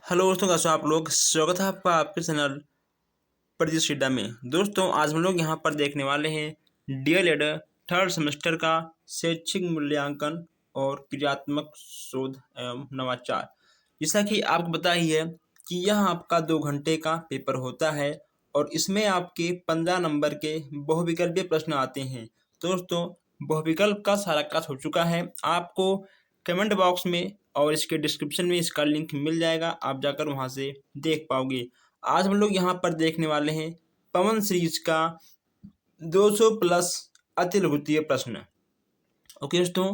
Hello दोस्तों, कैसे हो आप लोग। स्वागत है आपका आपके चैनल प्रदीप सिड्डा में। दोस्तों आज हम लोग यहाँ पर देखने वाले हैं डीएलएड थर्ड सेमेस्टर का शैक्षिक मूल्यांकन और क्रियात्मक शोध एवं नवाचार। जैसा कि आपको पता ही है कि यह आपका 2 घंटे का पेपर होता है और इसमें आपके 15 नंबर के बहुविकल्पीय प्रश्न आते हैं। दोस्तों बहुविकल्प का सारा क्लास हो चुका है, आपको कमेंट बॉक्स में और इसके डिस्क्रिप्शन में इसका लिंक मिल जाएगा, आप जाकर वहां से देख पाओगे। आज हम लोग यहाँ पर देखने वाले हैं पवन सीरीज का 200 प्लस अति लघुत्तरीय प्रश्न। ओके दोस्तों,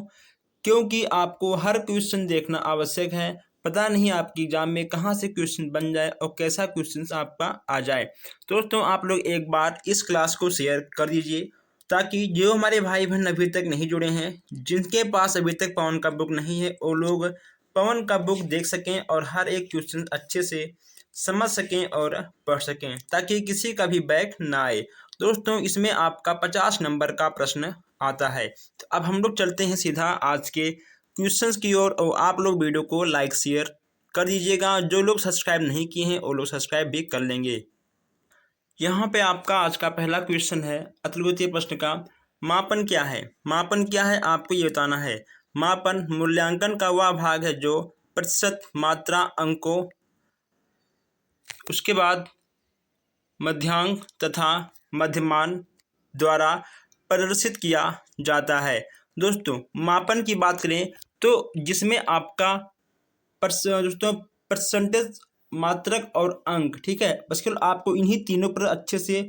क्योंकि आपको हर क्वेश्चन देखना आवश्यक है, पता नहीं आपकी एग्जाम में कहाँ से क्वेश्चन बन जाए और कैसा क्वेश्चन आपका आ जाए। तो दोस्तों आप लोग एक बार इस क्लास को शेयर कर दीजिए ताकि जो हमारे भाई बहन अभी तक नहीं जुड़े हैं, जिनके पास अभी तक पवन का बुक नहीं है, वो लोग पवन का बुक देख सकें और हर एक क्वेश्चन अच्छे से समझ सकें और पढ़ सकें ताकि किसी का भी बैक ना आए। दोस्तों इसमें आपका 50 नंबर का प्रश्न आता है। तो अब हम लोग चलते हैं सीधा आज के क्वेश्चंस की ओर और आप लोग वीडियो को लाइक शेयर कर दीजिएगा। जो लोग सब्सक्राइब नहीं किए हैं वो लोग सब्सक्राइब भी कर लेंगे। यहाँ पे आपका आज का पहला क्वेश्चन है अतिलघुत्तरीय प्रश्न का, मापन क्या है। मापन क्या है आपको ये बताना है। मापन मूल्यांकन का वह भाग है जो प्रतिशत, मात्रा, अंकों, उसके बाद मध्यांक तथा मध्यमान द्वारा प्रदर्शित किया जाता है। दोस्तों मापन की बात करें तो जिसमें आपका दोस्तों परसेंटेज, मात्रक और अंक, ठीक है, बस केवल आपको इन्हीं तीनों पर अच्छे से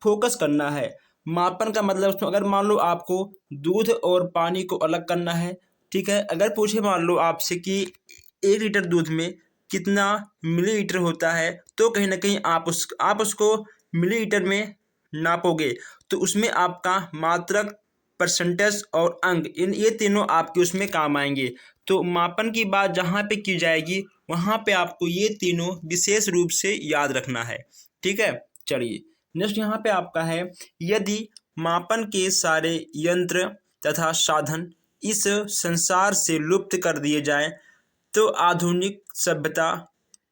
फोकस करना है। मापन का मतलब दोस्तों अगर मान लो आपको दूध और पानी को अलग करना है, ठीक है, अगर पूछे मान लो आपसे कि 1 लीटर दूध में कितना मिलीलीटर होता है तो कहीं ना कहीं आप उसको मिलीलीटर में नापोगे, तो उसमें आपका मात्रक, परसेंटेज और अंक, इन ये तीनों आपके उसमें काम आएंगे। तो मापन की बात जहाँ पे की जाएगी वहाँ पे आपको ये तीनों विशेष रूप से याद रखना है, ठीक है। चलिए नेक्स्ट यहाँ पे आपका है, यदि मापन के सारे यंत्र तथा साधन इस संसार से लुप्त कर दिए जाए तो आधुनिक सभ्यता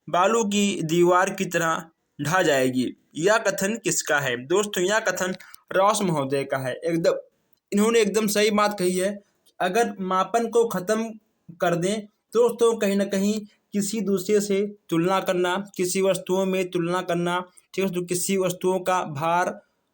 बालू की दीवार की तरह ढह जाएगी। यह कथन किसका है। दोस्तों यह कथन रॉस महोदय का है। एकदम इन्होंने एकदम सही बात कही है। अगर मापन को खत्म कर दें तो दोस्तों कहीं ना कहीं किसी दूसरे से तुलना करना, किसी वस्तुओं में तुलना करना, ठीक है, तो किसी वस्तुओं का भार,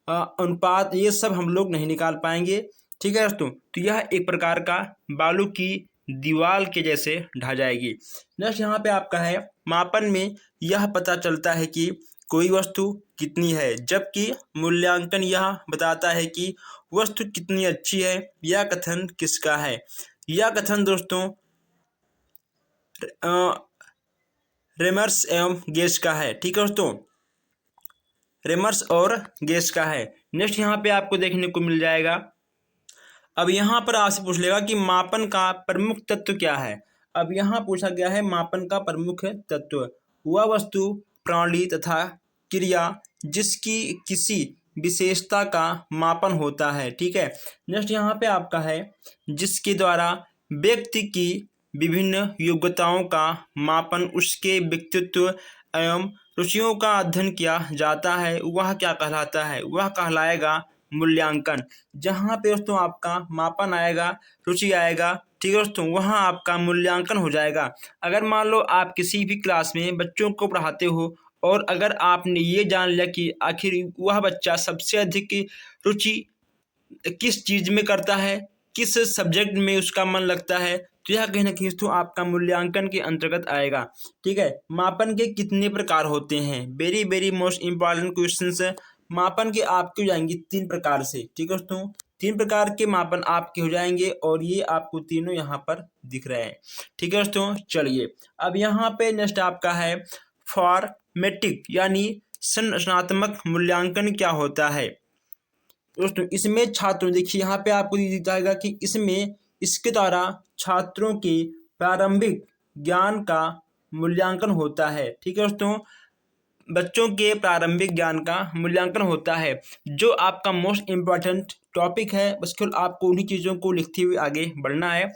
अनुपात, ये सब हम लोग नहीं निकाल पाएंगे, ठीक है दोस्तों। तो यह एक प्रकार का बालू की दीवार के जैसे ढह जाएगी। नेक्स्ट यहाँ पे आपका है, मापन में यह पता चलता है कि कोई वस्तु कितनी है, जबकि मूल्यांकन यह बताता है कि वस्तु कितनी अच्छी है। यह कथन किसका है। यह कथन दोस्तों रेमर्स एवं गेज का है, ठीक है दोस्तों, रेमर्स और गेज का है। नेक्स्ट यहाँ पे आपको देखने को मिल जाएगा, अब यहाँ पर आपसे पूछ लेगा कि मापन का प्रमुख तत्व क्या है। अब यहाँ पूछा गया है मापन का प्रमुख तत्व वह वस्तु, प्रणाली तथा क्रिया जिसकी किसी विशेषता का मापन होता है, ठीक है। नेक्स्ट यहाँ पे आपका है, जिसके द्वारा व्यक्ति की विभिन्न योग्यताओं का मापन उसके व्यक्तित्व एवं रुचियों का अध्ययन किया जाता है, वह क्या कहलाता है। वह कहलाएगा मूल्यांकन। जहाँ पे दोस्तों आपका मापन आएगा, रुचि आएगा, ठीक है दोस्तों, वहाँ आपका मूल्यांकन हो जाएगा। अगर मान लो आप किसी भी क्लास में बच्चों को पढ़ाते हो और अगर आपने ये जान लिया कि आखिर वह बच्चा सबसे अधिक रुचि किस चीज़ में करता है, किस सब्जेक्ट में उसका मन लगता है, तो यह कहीं ना कहीं तो आपका मूल्यांकन के अंतर्गत आएगा, ठीक है। मापन के कितने प्रकार होते हैं, very very most important question. मापन के आपके हो जाएंगे 3 प्रकार से, ठीक है दोस्तों, 3 प्रकार के मापन आपके हो जाएंगे और ये आपको तीनों यहाँ पर दिख रहे हैं, ठीक है दोस्तों। चलिए अब यहाँ पे नेक्स्ट आपका है फॉर्मेटिक यानी संरचनात्मक मूल्यांकन क्या होता है। दोस्तों इसमें छात्रों, देखिए यहाँ पे आपको दिख जाएगा कि इसमें इसके द्वारा छात्रों के प्रारंभिक ज्ञान का मूल्यांकन होता है, ठीक है दोस्तों, बच्चों के प्रारंभिक ज्ञान का मूल्यांकन होता है, जो आपका मोस्ट इम्पॉर्टेंट टॉपिक है। बस केवल आपको उन्हीं चीज़ों को लिखते हुए आगे बढ़ना है।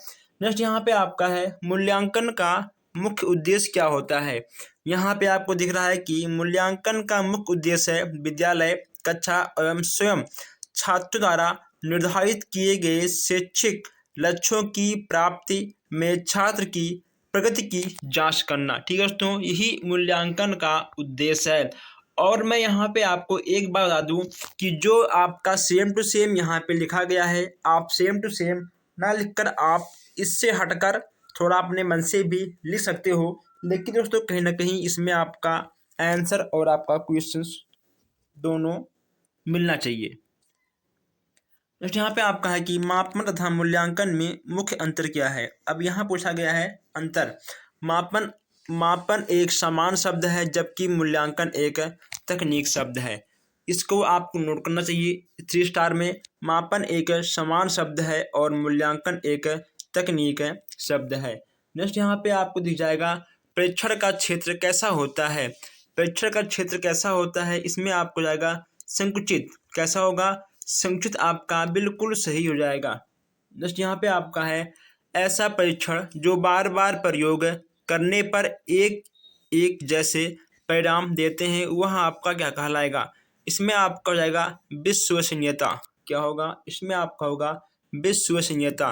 नेक्स्ट यहाँ पे आपका है मूल्यांकन का मुख्य उद्देश्य क्या होता है। यहाँ पे आपको दिख रहा है कि मूल्यांकन का मुख्य उद्देश्य है विद्यालय, कक्षा एवं स्वयं छात्र द्वारा निर्धारित किए गए शैक्षिक लक्ष्यों की प्राप्ति में छात्र की प्रगति की जांच करना। ठीक है दोस्तों, यही मूल्यांकन का उद्देश्य है। और मैं यहाँ पे आपको एक बात बता दूं कि जो आपका सेम टू सेम यहाँ पे लिखा गया है, आप सेम टू सेम ना लिखकर आप इससे हटकर थोड़ा अपने मन से भी लिख सकते हो, लेकिन दोस्तों कहीं ना कहीं इसमें आपका आंसर और आपका क्वेश्चंस दोनों मिलना चाहिए। दोस्तों यहाँ पे आपका है कि मापन तथा मूल्यांकन में मुख्य अंतर क्या है। अब यहाँ पूछा गया है अंतर। मापन एक समान शब्द है जबकि मूल्यांकन एक तकनीक शब्द है। इसको आपको नोट करना चाहिए 3 स्टार में। मापन एक समान शब्द है और मूल्यांकन एक तकनीक शब्द है। नेक्स्ट यहाँ पे आपको दिख जाएगा परीक्षण का क्षेत्र कैसा होता है। परीक्षण का क्षेत्र कैसा होता है, इसमें आपको जाएगा संकुचित। कैसा होगा, संकुचित आपका बिल्कुल सही हो जाएगा। नेक्स्ट यहाँ पे आपका है ऐसा परीक्षण जो बार बार प्रयोग करने पर एक एक जैसे परिणाम देते हैं वह आपका क्या कहलाएगा। इसमें आपका हो जाएगा विश्वसनीयता। क्या होगा, इसमें आपका होगा विश्वसनीयता।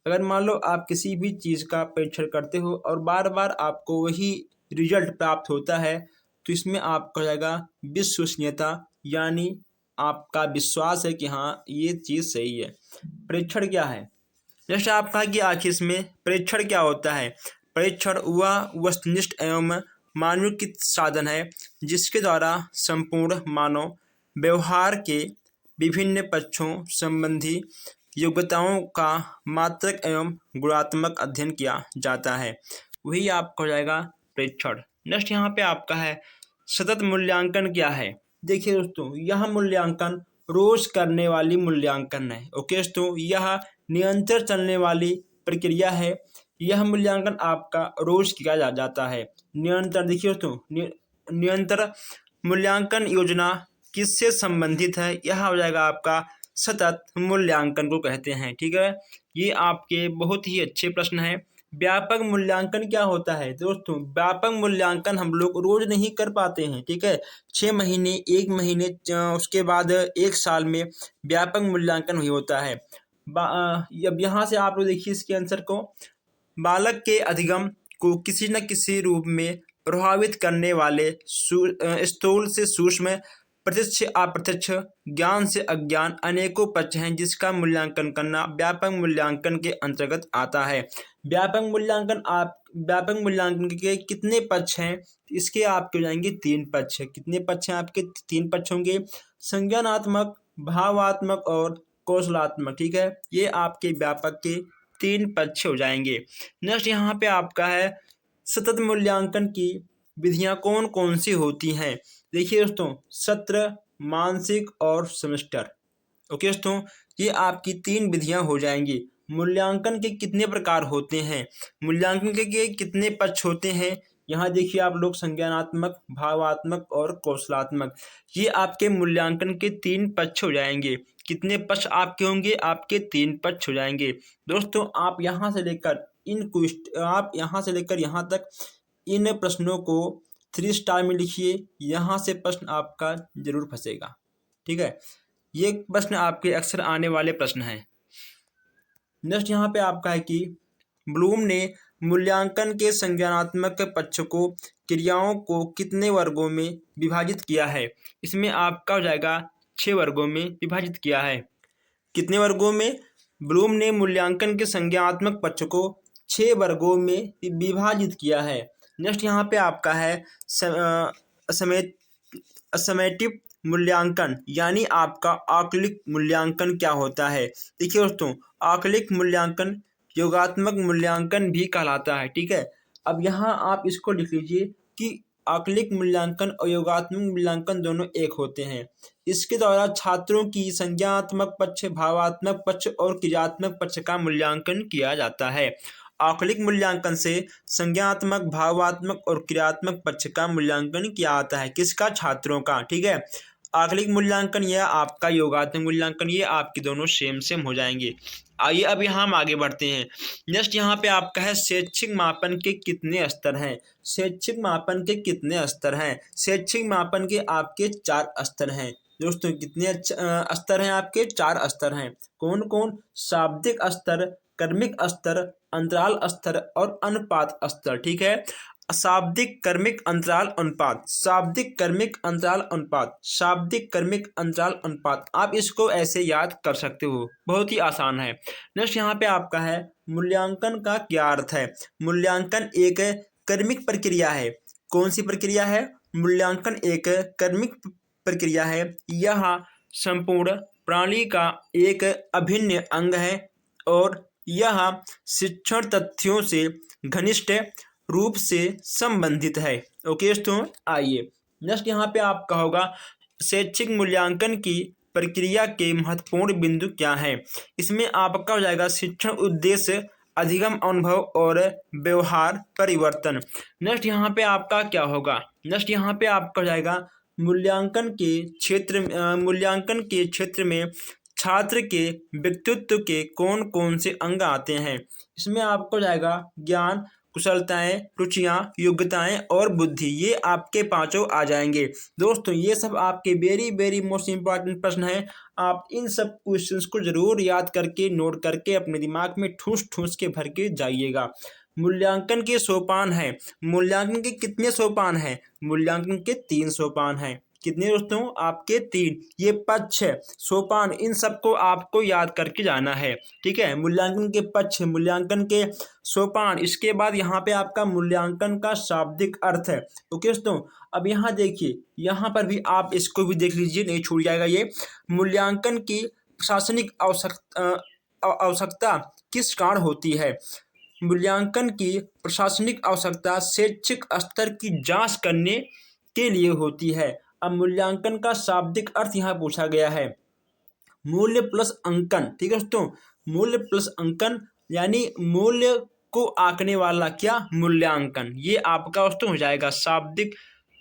अगर मान लो आप किसी भी चीज़ का परीक्षण करते हो और बार बार आपको वही रिजल्ट प्राप्त होता है तो इसमें आपका हो जाएगा विश्वसनीयता, यानी आपका विश्वास है कि हाँ ये चीज़ सही है। परीक्षण क्या है, जैसे आपका कि आखिर इसमें परीक्षण क्या होता है। परीक्षण वह वस्तुनिष्ठ एवं मानवीकृत साधन है जिसके द्वारा संपूर्ण मानव व्यवहार के विभिन्न पक्षों संबंधी योग्यताओं का मात्रक एवं गुणात्मक अध्ययन किया जाता है, वही आपका हो जाएगा परीक्षण। नेक्स्ट यहाँ पे आपका है सतत मूल्यांकन क्या है। देखिए दोस्तों, यह मूल्यांकन रोज करने वाली मूल्यांकन है। ओके दोस्तों, यह निरंतर चलने वाली प्रक्रिया है। यह मूल्यांकन आपका रोज किया जाता है। निरंतर, देखिए दोस्तों, निरंतर मूल्यांकन योजना किससे संबंधित है, यह हो जाएगा आपका सतत मूल्यांकन को कहते हैं। ठीक है, ये आपके बहुत ही अच्छे प्रश्न हैं। व्यापक मूल्यांकन क्या होता है दोस्तों। व्यापक मूल्यांकन हम लोग रोज नहीं कर पाते हैं। ठीक है, 6 महीने, 1 महीने, उसके बाद 1 साल में व्यापक मूल्यांकन ही होता है। अब यहाँ से आप लोग देखिए इसके आंसर को, बालक के अधिगम को किसी न किसी रूप में प्रभावित करने वाले स्थूल से सूक्ष्म, प्रत्यक्ष अप्रत्यक्ष, ज्ञान से अज्ञान अनेकों पक्ष हैं जिसका मूल्यांकन करना व्यापक मूल्यांकन के अंतर्गत आता है। व्यापक मूल्यांकन के कितने पक्ष हैं, इसके आपके हो जाएंगे 3 पक्ष। कितने पक्ष हैं आपके, 3 पक्ष होंगे, संज्ञानात्मक, भावात्मक और कौशलात्मक। ठीक है, ये आपके व्यापक के 3 पक्ष हो जाएंगे। नेक्स्ट यहाँ पे आपका है सतत मूल्यांकन की विधियां कौन कौन सी होती हैं। देखिए दोस्तों, सत्र, मानसिक और सेमेस्टर। ओके दोस्तों, ये आपकी 3 विधियां हो जाएंगी। मूल्यांकन के कितने प्रकार होते हैं, मूल्यांकन के कितने पक्ष होते हैं, यहाँ देखिए आप लोग, संज्ञानात्मक, भावात्मक और कौशलात्मक। ये आपके मूल्यांकन के 3 पक्ष हो जाएंगे। कितने पक्ष आपके होंगे, आपके 3 पक्ष हो जाएंगे। दोस्तों आप यहाँ से लेकर यहाँ तक इन प्रश्नों को 3 स्टार में लिखिए। यहाँ से प्रश्न आपका जरूर फंसेगा। ठीक है, ये प्रश्न आपके अक्सर आने वाले प्रश्न हैं। नेक्स्ट यहाँ पे आपका है कि ब्लूम ने मूल्यांकन के संज्ञानात्मक पक्ष को, क्रियाओं को कितने वर्गों में विभाजित किया है। इसमें आपका हो जाएगा 6 वर्गों में विभाजित किया है। कितने वर्गों में, ब्लूम ने मूल्यांकन के संज्ञानात्मक पक्ष को 6 वर्गों में विभाजित किया है। नेक्स्ट यहाँ पे आपका है असमेटिव मूल्यांकन, यानी आपका आकलिक मूल्यांकन क्या होता है। देखिए दोस्तों, आकलिक मूल्यांकन योगात्मक मूल्यांकन भी कहलाता है। ठीक है, अब यहाँ आप इसको लिख लीजिए कि आकलिक मूल्यांकन और योगात्मक मूल्यांकन दोनों एक होते हैं। इसके द्वारा छात्रों की संज्ञानात्मक पक्ष, भावात्मक पक्ष और क्रियात्मक पक्ष का मूल्यांकन किया जाता है। आकलिक मूल्यांकन से संज्ञानात्मक, भावात्मक और क्रियात्मक पक्ष का मूल्यांकन किया जाता है। किसका, छात्रों का। ठीक है, आकलिक मूल्यांकन या आपका योगात्मक मूल्यांकन, ये आपके दोनों सेम सेम हो जाएंगे। आइए अब यहाँ हम आगे बढ़ते हैं। नेक्स्ट यहाँ पे आपका है शैक्षिक मापन के कितने स्तर हैं। शैक्षिक मापन के कितने स्तर हैं। शैक्षिक मापन के आपके 4 स्तर हैं। दोस्तों कितने स्तर हैं आपके? 4 स्तर हैं। कौन कौन? शाब्दिक स्तर, कर्मिक स्तर, अंतराल स्तर और अनुपात स्तर। ठीक है, शाब्दिक, कर्मिक, अंतराल, अनुपात। शाब्दिक, कर्मिक, अंतराल, अनुपात। शाब्दिक, कर्मिक, अंतराल, अनुपात। आप इसको ऐसे याद कर सकते हो, बहुत ही आसान है। नेक्स्ट यहाँ पे आपका है मूल्यांकन का क्या अर्थ है। मूल्यांकन एक कर्मिक प्रक्रिया है। कौन सी प्रक्रिया है? मूल्यांकन एक कर्मिक प्रक्रिया है। यह संपूर्ण प्रणाली का एक अभिन्न अंग है और यह शिक्षण तथ्यों से घनिष्ठ रूप से संबंधित है। ओके दोस्तों, आइए नेक्स्ट यहाँ पे आपका होगा शैक्षिक मूल्यांकन की प्रक्रिया के महत्वपूर्ण बिंदु क्या हैं। इसमें आपका हो जाएगा शिक्षण उद्देश्य, अधिगम अनुभव और व्यवहार परिवर्तन। नेक्स्ट यहाँ पे आपका क्या होगा? नेक्स्ट यहाँ पे आपका हो जाएगा मूल्यांकन के क्षेत्र में छात्र के व्यक्तित्व के कौन कौन से अंग आते हैं। इसमें आपको हो जाएगा ज्ञान, कुशलताएं, रुचियां, योग्यताएं और बुद्धि। ये आपके 5 आ जाएंगे। दोस्तों ये सब आपके वेरी वेरी मोस्ट इंपॉर्टेंट प्रश्न हैं। आप इन सब क्वेश्चंस को जरूर याद करके, नोट करके अपने दिमाग में ठूस ठूस के भर के जाइएगा। मूल्यांकन के सोपान है। मूल्यांकन के कितने सोपान हैं? मूल्यांकन के 3 सोपान हैं। कितने दोस्तों? आपके 3। ये पक्ष है, सोपान, इन सबको आपको याद करके जाना है। ठीक है, मूल्यांकन के पक्ष, मूल्यांकन के सोपान, इसके बाद यहाँ पे आपका मूल्यांकन का शाब्दिक अर्थ है। ओके दोस्तों, अब यहाँ देखिए, यहाँ पर भी आप इसको भी देख लीजिए, नहीं छूट जाएगा ये। मूल्यांकन की प्रशासनिक आवश्यकता किस कारण होती है। मूल्यांकन की प्रशासनिक आवश्यकता शैक्षिक स्तर की जांच करने के लिए होती है। अब मूल्यांकन का शाब्दिक अर्थ यहाँ पूछा गया है, मूल्य प्लस अंकन। ठीक है दोस्तों, मूल्य प्लस अंकन यानी मूल्य को आंकने वाला क्या? मूल्यांकन। ये आपका दोस्तों हो जाएगा शाब्दिक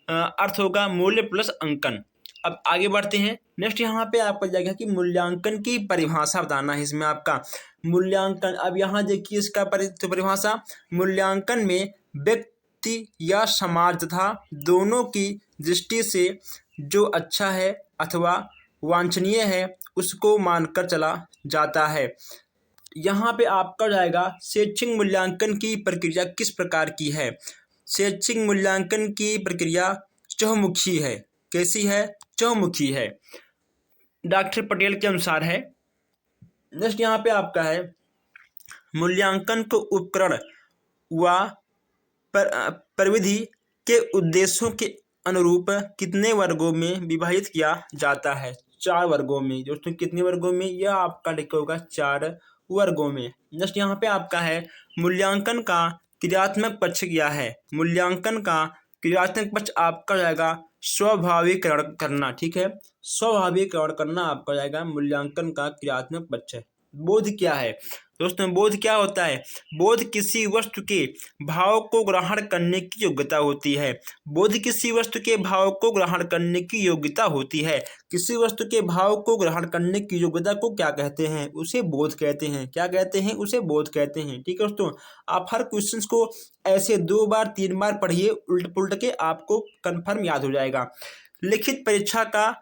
अर्थ होगा मूल्य प्लस अंकन। अब आगे बढ़ते हैं। नेक्स्ट यहाँ पे आपका जाएगा कि मूल्यांकन की परिभाषा बताना है। इसमें आपका मूल्यांकन, अब यहाँ देखिए इसका परिभाषा, मूल्यांकन में व्यक्ति या समाज तथा दोनों की दृष्टि से जो अच्छा है अथवा वांछनीय है उसको मानकर चला जाता है। यहाँ पे आपका जाएगा शैक्षिक मूल्यांकन की प्रक्रिया किस प्रकार की है। शैक्षिक मूल्यांकन की प्रक्रिया चहुमुखी है। कैसी है? चहुमुखी है, डॉक्टर पटेल के अनुसार है। नेक्स्ट यहाँ पे आपका है मूल्यांकन को उपकरण व प्रविधि के उद्देश्यों के अनुरूप कितने वर्गों में विभाजित किया जाता है। 4 वर्गों में। दोस्तों कितने वर्गों में? यह आपका लिखा होगा 4 वर्गों में। नेक्स्ट यहाँ पे आपका है मूल्यांकन का क्रियात्मक पक्ष क्या है। मूल्यांकन का क्रियात्मक पक्ष आपका जाएगा स्वाभाविकरण करना। ठीक है, स्वाभाविकरण करना आपका जाएगा मूल्यांकन का क्रियात्मक पक्ष है। बोध क्या है दोस्तों? बोध क्या होता है? बोध किसी वस्तु के भाव को ग्रहण करने की योग्यता होती है। बोध किसी वस्तु के भाव को ग्रहण करने की योग्यता होती है। किसी वस्तु के भाव को ग्रहण करने की योग्यता को क्या कहते हैं? उसे बोध कहते हैं। क्या कहते हैं? उसे बोध कहते हैं। ठीक है दोस्तों, आप हर क्वेश्चन को ऐसे 2 बार 3 बार पढ़िए, उल्ट पुल्ट के, आपको कन्फर्म याद हो जाएगा। लिखित परीक्षा का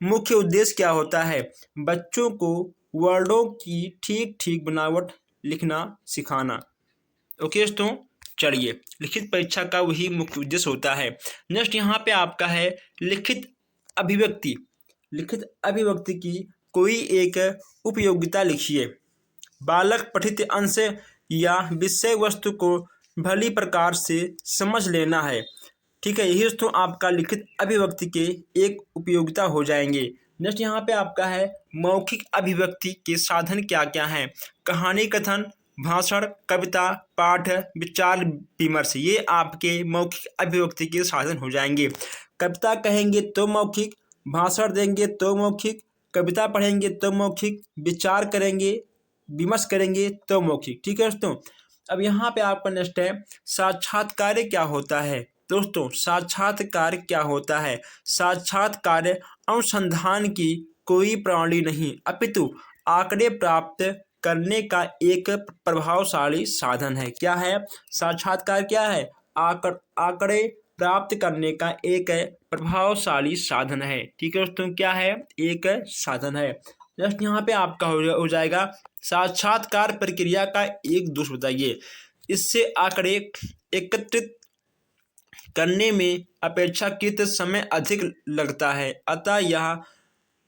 मुख्य उद्देश्य क्या होता है? बच्चों को वर्डों की ठीक ठीक बनावट लिखना सिखाना। ओके दोस्तों, चलिए, लिखित परीक्षा का वही मुख्य उद्देश्य होता है। नेक्स्ट यहाँ पे आपका है लिखित अभिव्यक्ति। लिखित अभिव्यक्ति की कोई एक उपयोगिता लिखिए। बालक पठित अंश या विषय वस्तु को भली प्रकार से समझ लेना है। ठीक है, यही दोस्तों आपका लिखित अभिव्यक्ति के एक उपयोगिता हो जाएंगे। नेक्स्ट यहाँ पे आपका है मौखिक अभिव्यक्ति के साधन क्या क्या हैं। कहानी कथन, भाषण, कविता, पाठ, विचार विमर्श, ये आपके मौखिक अभिव्यक्ति के साधन हो जाएंगे। कविता कहेंगे तो मौखिक, भाषण देंगे तो मौखिक, कविता पढ़ेंगे तो मौखिक, विचार करेंगे, विमर्श करेंगे तो मौखिक। ठीक है दोस्तों, अब यहाँ पे आपका नेक्स्ट है साक्षात्कार क्या होता है। दोस्तों साक्षात्कार क्या होता है? साक्षात्कार अनुसंधान की कोई प्रणाली नहीं, अपितु आंकड़े प्राप्त करने का एक प्रभावशाली साधन है। क्या है? साक्षात्कार क्या है? आंकड़े प्राप्त करने का एक प्रभावशाली साधन है। ठीक है दोस्तों, क्या है? एक साधन है। जस्ट यहाँ पे आपका हो जाएगा साक्षात्कार प्रक्रिया का एक दोष बताइए। इससे आंकड़े एकत्रित करने में अपेक्षाकृत समय अधिक लगता है, अतः यह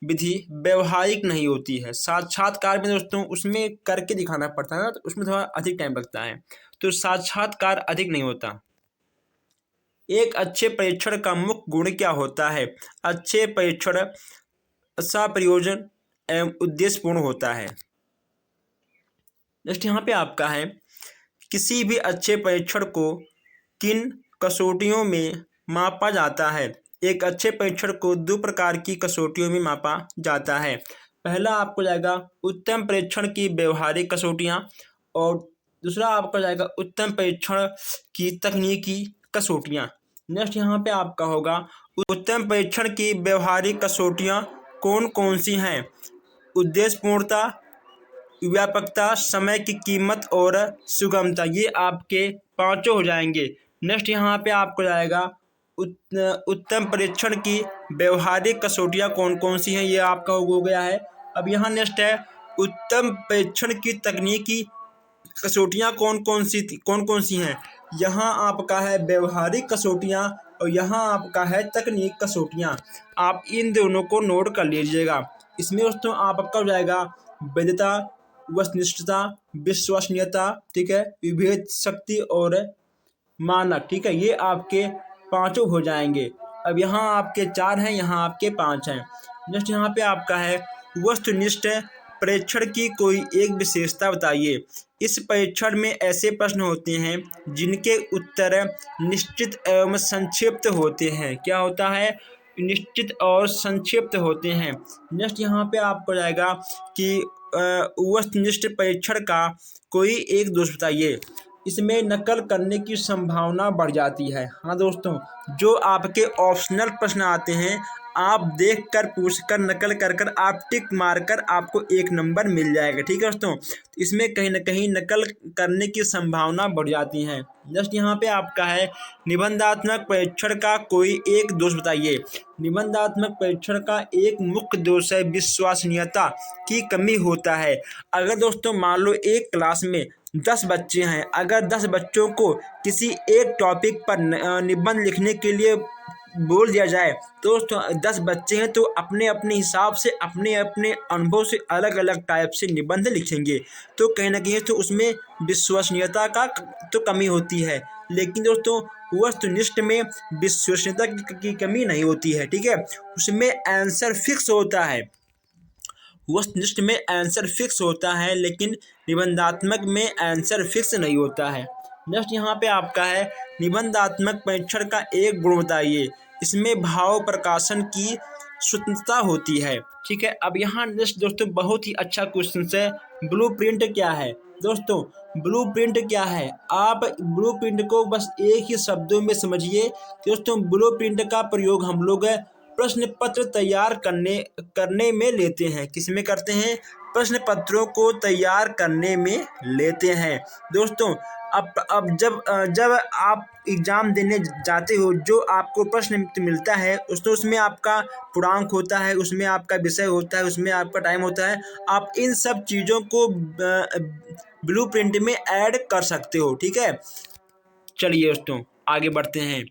विधि व्यवहारिक नहीं होती है। साक्षात्कार में दोस्तों उसमें करके दिखाना पड़ता है ना, तो उसमें थोड़ा अधिक टाइम लगता है, तो साक्षात्कार अधिक नहीं होता। एक अच्छे परीक्षण का मुख्य गुण क्या होता है? अच्छे परीक्षण सप्रयोजन एवं उद्देश्यपूर्ण होता है। नेक्स्ट यहाँ पे आपका है, किसी भी अच्छे परीक्षण को किन कसौटियों में मापा जाता है? एक अच्छे परीक्षण को दो प्रकार की कसौटियों में मापा जाता है। पहला आपको जाएगा उत्तम परीक्षण की व्यवहारिक कसौटियाँ, और दूसरा आपका जाएगा उत्तम परीक्षण की तकनीकी कसौटियाँ। नेक्स्ट यहाँ पे आपका होगा उत्तम परीक्षण की व्यवहारिक कसौटियाँ कौन कौन सी हैं? उद्देश्यपूर्णता, व्यापकता, समय की कीमत और सुगमता, ये आपके पांचों हो जाएंगे। नेक्स्ट यहाँ पे आपको जाएगा उत्तम परीक्षण की व्यवहारिक कसौटियाँ कौन कौन सी हैं, ये आपका हो गया है। अब यहाँ नेक्स्ट है उत्तम परीक्षण की तकनीकी कसौटियाँ कौन कौन सी हैं। यहाँ आपका है व्यवहारिक कसौटियाँ और यहाँ आपका है तकनीक कसौटियाँ। आप इन दोनों को नोट कर लीजिएगा। इसमें दोस्तों आपका हो जाएगा वैधता, वस्तुनिष्ठता, विश्वसनीयता, ठीक है, विभेद शक्ति और मानक। ठीक है, ये आपके पांचों हो जाएंगे। अब यहाँ आपके चार हैं, यहाँ आपके पांच हैं। नेक्स्ट यहाँ पे आपका है वस्तुनिष्ठ परीक्षण की कोई एक विशेषता बताइए। इस परीक्षण में ऐसे प्रश्न होते हैं जिनके उत्तर निश्चित एवं संक्षिप्त होते हैं। क्या होता है? निश्चित और संक्षिप्त होते हैं। नेक्स्ट यहाँ पे आपको जाएगा कि वस्तुनिष्ठ परीक्षण का कोई एक दोष बताइए। इसमें नकल करने की संभावना बढ़ जाती है। हाँ दोस्तों, जो आपके ऑप्शनल प्रश्न आते हैं आप देख कर पूछ कर नकल कर कर आप टिक मार कर आपको एक नंबर मिल जाएगा। ठीक है दोस्तों, इसमें कहीं ना कहीं नकल करने की संभावना बढ़ जाती है। जस्ट यहाँ पे आपका है निबंधात्मक परीक्षण का कोई एक दोष बताइए। निबंधात्मक परीक्षण का एक मुख्य दोष है विश्वसनीयता की कमी होता है। अगर दोस्तों मान लो एक क्लास में 10 बच्चे हैं, अगर 10 बच्चों को किसी एक टॉपिक पर निबंध लिखने के लिए बोल दिया जाए तो दोस्तों 10 बच्चे हैं तो अपने अपने हिसाब से अपने अपने अनुभव से अलग अलग टाइप से निबंध लिखेंगे, तो कहीं ना कहीं तो उसमें विश्वसनीयता का तो कमी होती है। लेकिन दोस्तों वस्तुनिष्ठ में विश्वसनीयता की कमी नहीं होती है। ठीक है, उसमें आंसर फिक्स होता है। वस्तुनिष्ठ में आंसर फिक्स होता है लेकिन निबंधात्मक में आंसर फिक्स नहीं होता है। नेक्स्ट यहाँ पे आपका है निबंधात्मक परीक्षण का एक गुण बताइए। इसमें भाव प्रकाशन की स्वतंत्रता होती है। ठीक है, अब यहाँ नेक्स्ट दोस्तों बहुत ही अच्छा क्वेश्चन है, ब्लूप्रिंट क्या है? दोस्तों ब्लूप्रिंट क्या है? आप ब्लूप्रिंट को बस एक ही शब्दों में समझिए। दोस्तों ब्लूप्रिंट का प्रयोग हम लोग प्रश्न पत्र तैयार करने में लेते हैं। किस में करते हैं? प्रश्न पत्रों को तैयार करने में लेते हैं। दोस्तों अब जब आप एग्ज़ाम देने जाते हो, जो आपको प्रश्न मिलता है उसमें आपका पूर्णांक होता है, उसमें आपका विषय होता है, उसमें आपका टाइम होता है। आप इन सब चीज़ों को ब्लूप्रिंट में ऐड कर सकते हो। ठीक है, चलिए दोस्तों आगे बढ़ते हैं।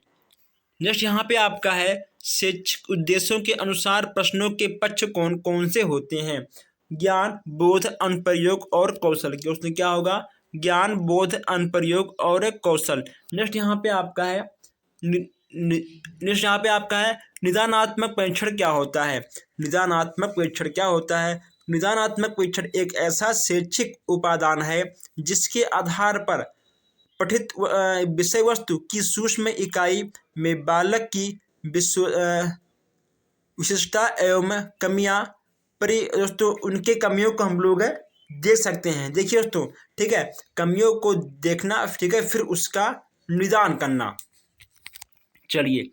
नेक्स्ट यहाँ पे आपका है शैक्षिक उद्देश्यों के अनुसार प्रश्नों के पक्ष कौन कौन से होते हैं? ज्ञान, बोध, अनुप्रयोग और कौशल। कि उसमें क्या होगा? ज्ञान, बोध, अनुप्रयोग और कौशल। नेक्स्ट यहाँ पे आपका है निदानात्मक परीक्षण क्या होता है? निदानात्मक परीक्षण क्या होता है? निदानात्मक परीक्षण एक ऐसा शैक्षिक उपादान है जिसके आधार पर पठित विषय वस्तु की सूक्ष्म इकाई में बालक की विशिष्टता एवं कमियां दोस्तों उनके कमियों को हम लोग देख सकते हैं। देखिए दोस्तों, ठीक है, कमियों को देखना, ठीक है, फिर उसका निदान करना। चलिए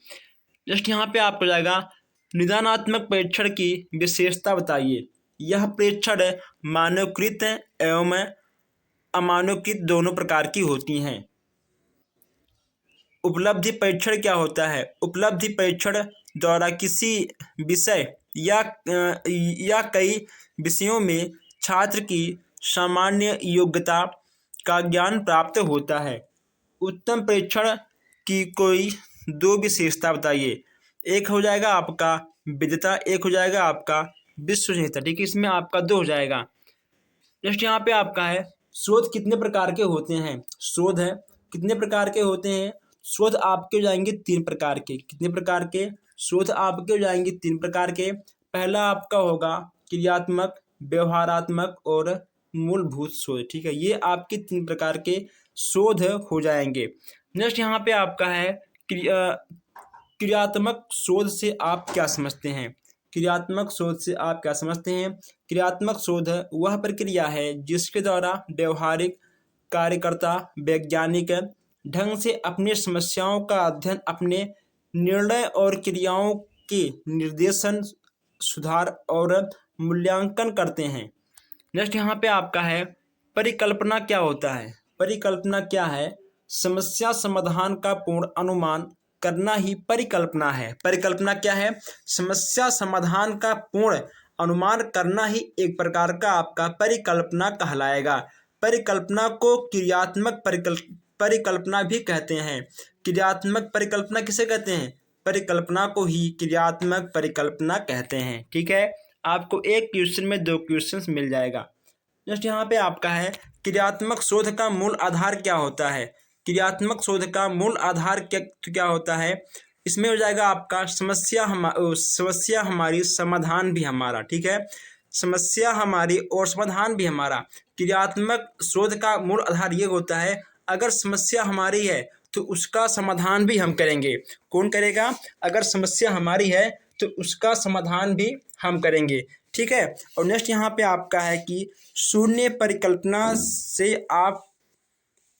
जस्ट यहाँ पे आपको जाएगा निदानात्मक परीक्षण की विशेषता बताइए। यह परीक्षण मानवकृत एवं अमानवकृत दोनों प्रकार की होती हैं। उपलब्धि परीक्षण क्या होता है? उपलब्धि परीक्षण द्वारा किसी विषय या कई विषयों में छात्र की सामान्य योग्यता का ज्ञान प्राप्त होता है। उत्तम परीक्षण की कोई दो विशेषता बताइए। एक हो जाएगा आपका विद्यता, एक हो जाएगा आपका विश्वसनीयता। ठीक है, इसमें आपका दो हो जाएगा। नेक्स्ट यहाँ पे आपका है शोध कितने प्रकार के होते हैं। शोध है कितने प्रकार के होते हैं। शोध आपके हो जाएंगे तीन प्रकार के। कितने प्रकार के शोध आपके हो जाएंगे? तीन प्रकार के। पहला आपका होगा क्रियात्मक, व्यवहारात्मक और मूलभूत शोध। ठीक है, ये आपके तीन प्रकार के शोध हो जाएंगे। नेक्स्ट यहाँ पे आपका है क्रियात्मक शोध से आप क्या समझते हैं। क्रियात्मक शोध से आप क्या समझते हैं? क्रियात्मक शोध वह प्रक्रिया है जिसके द्वारा व्यवहारिक कार्यकर्ता वैज्ञानिक ढंग से अपनी समस्याओं का अध्ययन, अपने निर्णय और क्रियाओं के निर्देशन, सुधार और मूल्यांकन करते हैं। नेक्स्ट यहाँ पे आपका है परिकल्पना क्या होता है। परिकल्पना क्या है? समस्या समाधान का पूर्ण अनुमान करना ही परिकल्पना है। परिकल्पना क्या है? समस्या समाधान का पूर्ण अनुमान करना ही एक प्रकार का आपका परिकल्पना कहलाएगा। परिकल्पना को क्रियात्मक परिकल्पना भी कहते हैं। क्रियात्मक परिकल्पना किसे कहते हैं? परिकल्पना को ही क्रियात्मक परिकल्पना कहते हैं। ठीक है, आपको एक क्वेश्चन में दो क्वेश्चंस मिल जाएगा। नेक्स्ट यहाँ पे आपका है क्रियात्मक शोध का मूल आधार क्या होता है। क्रियात्मक शोध का मूल आधार क्या होता है? इसमें हो जाएगा आपका समस्या हमारी, समाधान भी हमारा। ठीक है, समस्या हमारी और समाधान भी हमारा। क्रियात्मक शोध का मूल आधार ये होता है अगर समस्या हमारी है तो उसका समाधान भी हम करेंगे। कौन करेगा? अगर समस्या हमारी है तो उसका समाधान भी हम करेंगे। ठीक है, और नेक्स्ट यहाँ पे आपका है कि शून्य परिकल्पना से आप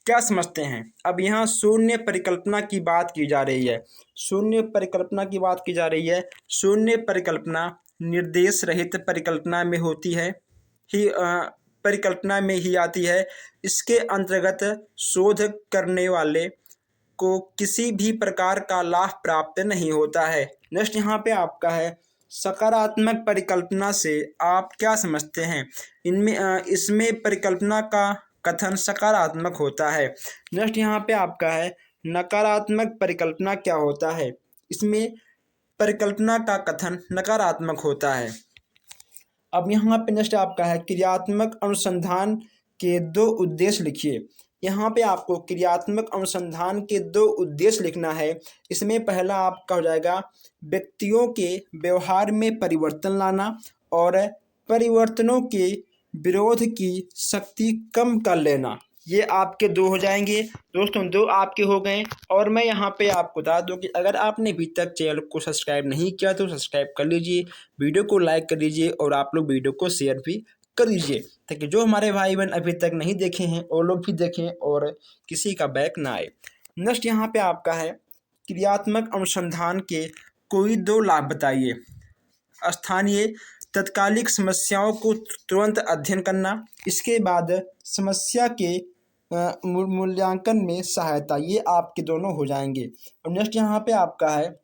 क्या समझते हैं। अब यहाँ शून्य परिकल्पना की बात की जा रही है। शून्य परिकल्पना की बात की जा रही है। शून्य परिकल्पना निर्देश रहित परिकल्पना में होती है ही परिकल्पना में ही आती है। इसके अंतर्गत शोध करने वाले को किसी भी प्रकार का लाभ प्राप्त नहीं होता है। नेक्स्ट यहाँ पे आपका है सकारात्मक परिकल्पना से आप क्या समझते हैं। इसमें परिकल्पना का कथन सकारात्मक होता है। नेक्स्ट यहाँ पे आपका है नकारात्मक परिकल्पना क्या होता है। इसमें परिकल्पना का कथन नकारात्मक होता है। अब यहाँ पे नेक्स्ट आपका है क्रियात्मक अनुसंधान के दो उद्देश्य लिखिए। यहाँ पे आपको क्रियात्मक अनुसंधान के दो उद्देश्य लिखना है। इसमें पहला आपका हो जाएगा व्यक्तियों के व्यवहार में परिवर्तन लाना और परिवर्तनों के विरोध की शक्ति कम कर लेना। ये आपके दो हो जाएंगे। दोस्तों दो आपके हो गए। और मैं यहाँ पे आपको बता दूँ कि अगर आपने अभी तक चैनल को सब्सक्राइब नहीं किया तो सब्सक्राइब कर लीजिए, वीडियो को लाइक कर लीजिए और आप लोग वीडियो को शेयर भी कर लीजिए ताकि जो हमारे भाई बहन अभी तक नहीं देखे हैं वो लोग भी देखें और किसी का बैक ना आए। नेक्स्ट यहाँ पे आपका है क्रियात्मक अनुसंधान के कोई दो लाभ बताइए। स्थानीय तत्कालिक समस्याओं को तुरंत अध्ययन करना, इसके बाद समस्या के मूल्यांकन में सहायता, ये आपके दोनों हो जाएंगे। और नेक्स्ट यहाँ पे आपका है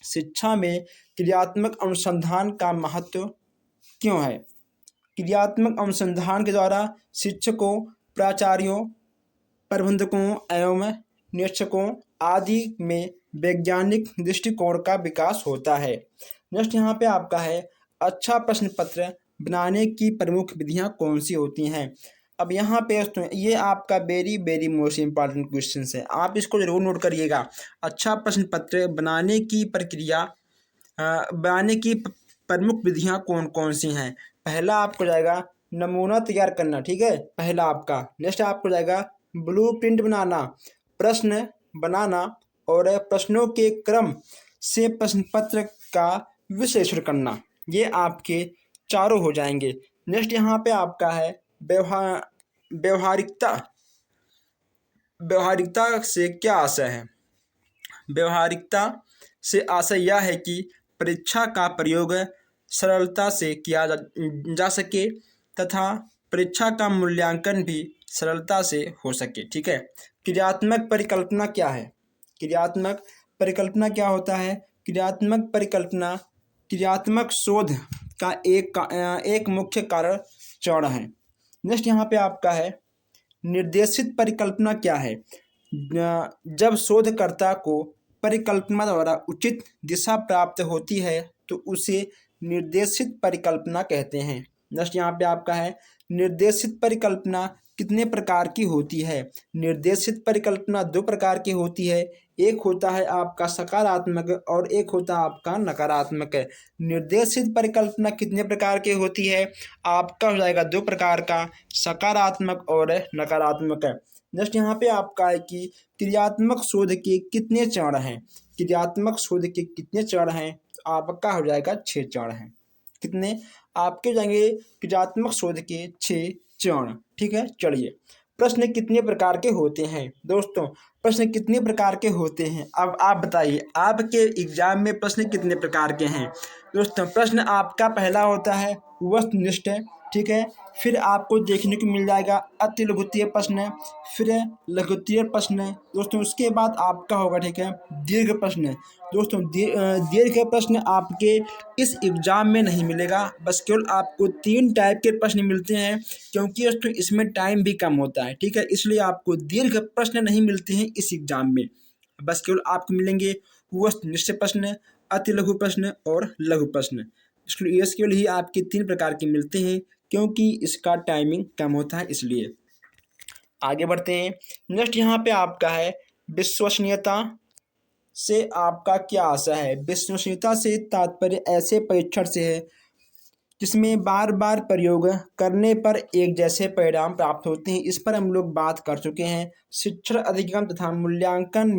शिक्षा में क्रियात्मक अनुसंधान का महत्व क्यों है। क्रियात्मक अनुसंधान के द्वारा शिक्षकों, प्राचार्यों, प्रबंधकों एवं निरीक्षकों आदि में वैज्ञानिक दृष्टिकोण का विकास होता है। नेक्स्ट यहाँ पे आपका है अच्छा प्रश्न पत्र बनाने की प्रमुख विधियाँ कौन सी होती हैं। अब यहाँ पे ये आपका वेरी मोस्ट इम्पॉर्टेंट क्वेश्चन है, आप इसको जरूर नोट करिएगा। अच्छा प्रश्न पत्र बनाने की प्रक्रिया बनाने की प्रमुख विधियाँ कौन कौन सी हैं। पहला आपको जाएगा नमूना तैयार करना। ठीक है, पहला आपका। नेक्स्ट आपको जाएगा ब्लूप्रिंट बनाना, प्रश्न बनाना और प्रश्नों के क्रम से प्रश्न पत्र का विश्लेषण करना। ये आपके चारों हो जाएंगे। नेक्स्ट यहाँ पे आपका है व्यवहारिकता। व्यवहारिकता से क्या आशय है। व्यवहारिकता से आशय यह है कि परीक्षा का प्रयोग सरलता से किया जा सके तथा परीक्षा का मूल्यांकन भी सरलता से हो सके। ठीक है। क्रियात्मक परिकल्पना क्या है? क्रियात्मक परिकल्पना क्या होता है? क्रियात्मक परिकल्पना क्रियात्मक शोध का एक मुख्य कारण चरण है। नेक्स्ट यहाँ पे आपका है निर्देशित परिकल्पना क्या है? जब शोधकर्ता को परिकल्पना द्वारा उचित दिशा प्राप्त होती है तो उसे निर्देशित परिकल्पना कहते हैं। नेक्स्ट यहाँ पे आपका है निर्देशित परिकल्पना कितने प्रकार की होती है? निर्देशित परिकल्पना दो प्रकार की होती है, एक होता है आपका सकारात्मक और एक होता है आपका नकारात्मक। निर्देशित परिकल्पना कितने प्रकार की होती है? आपका हो जाएगा दो प्रकार का, सकारात्मक और नकारात्मक। नेक्स्ट यहाँ पे आपका है कि क्रियात्मक शोध के कितने चरण हैं? क्रियात्मक शोध के कितने चरण हैं? आपका हो जाएगा 6 चरण हैं। कितने? आपके जाएंगे क्रियात्मक शोध के 6 चरण। ठीक है। चलिए, प्रश्न कितने प्रकार के होते हैं? दोस्तों, प्रश्न कितने प्रकार के होते हैं? अब आप बताइए, आपके एग्जाम में प्रश्न कितने प्रकार के हैं? दोस्तों, प्रश्न आपका पहला होता है वस्तुनिष्ठ। ठीक है। फिर आपको देखने को मिल जाएगा अति लघुत्तरीय प्रश्न, फिर लघुत्तरीय प्रश्न। दोस्तों, उसके बाद आपका होगा, ठीक है, दीर्घ प्रश्न। दोस्तों, दीर्घ प्रश्न आपके इस एग्जाम में नहीं मिलेगा, बस केवल आपको 3 टाइप के प्रश्न मिलते हैं, क्योंकि दोस्तों इसमें टाइम भी कम होता है। ठीक है। इसलिए आपको दीर्घ प्रश्न नहीं मिलते हैं इस एग्जाम में, बस केवल आपको मिलेंगे वस्तुनिष्ठ प्रश्न, अति लघु प्रश्न और लघु प्रश्न। इसके लिए ही आपके 3 प्रकार के मिलते हैं, क्योंकि इसका टाइमिंग कम होता है, इसलिए। आगे बढ़ते हैं। नेक्स्ट यहाँ पे आपका है विश्वसनीयता से आपका क्या आशा है? विश्वसनीयता से तात्पर्य ऐसे परीक्षण से है जिसमें बार बार प्रयोग करने पर एक जैसे परिणाम प्राप्त होते हैं। इस पर हम लोग बात कर चुके हैं। शिक्षण अधिगम तथा मूल्यांकन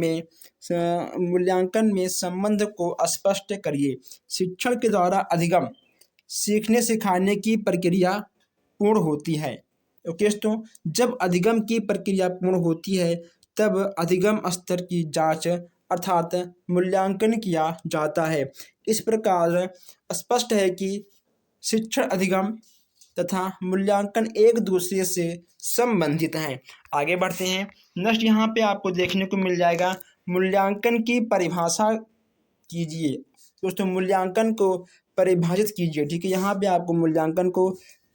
में संबंध को स्पष्ट करिए। शिक्षण के द्वारा अधिगम सीखने सिखाने की प्रक्रिया पूर्ण होती है। ओके दोस्तों, जब अधिगम की प्रक्रिया पूर्ण होती है तब अधिगम स्तर की जांच अर्थात मूल्यांकन किया जाता है। इस प्रकार स्पष्ट है कि शिक्षण अधिगम तथा मूल्यांकन एक दूसरे से संबंधित हैं। आगे बढ़ते हैं। नेक्स्ट यहाँ पे आपको देखने को मिल जाएगा मूल्यांकन की परिभाषा कीजिए। दोस्तों, मूल्यांकन को परिभाषित कीजिए। ठीक है। यहाँ पे आपको मूल्यांकन को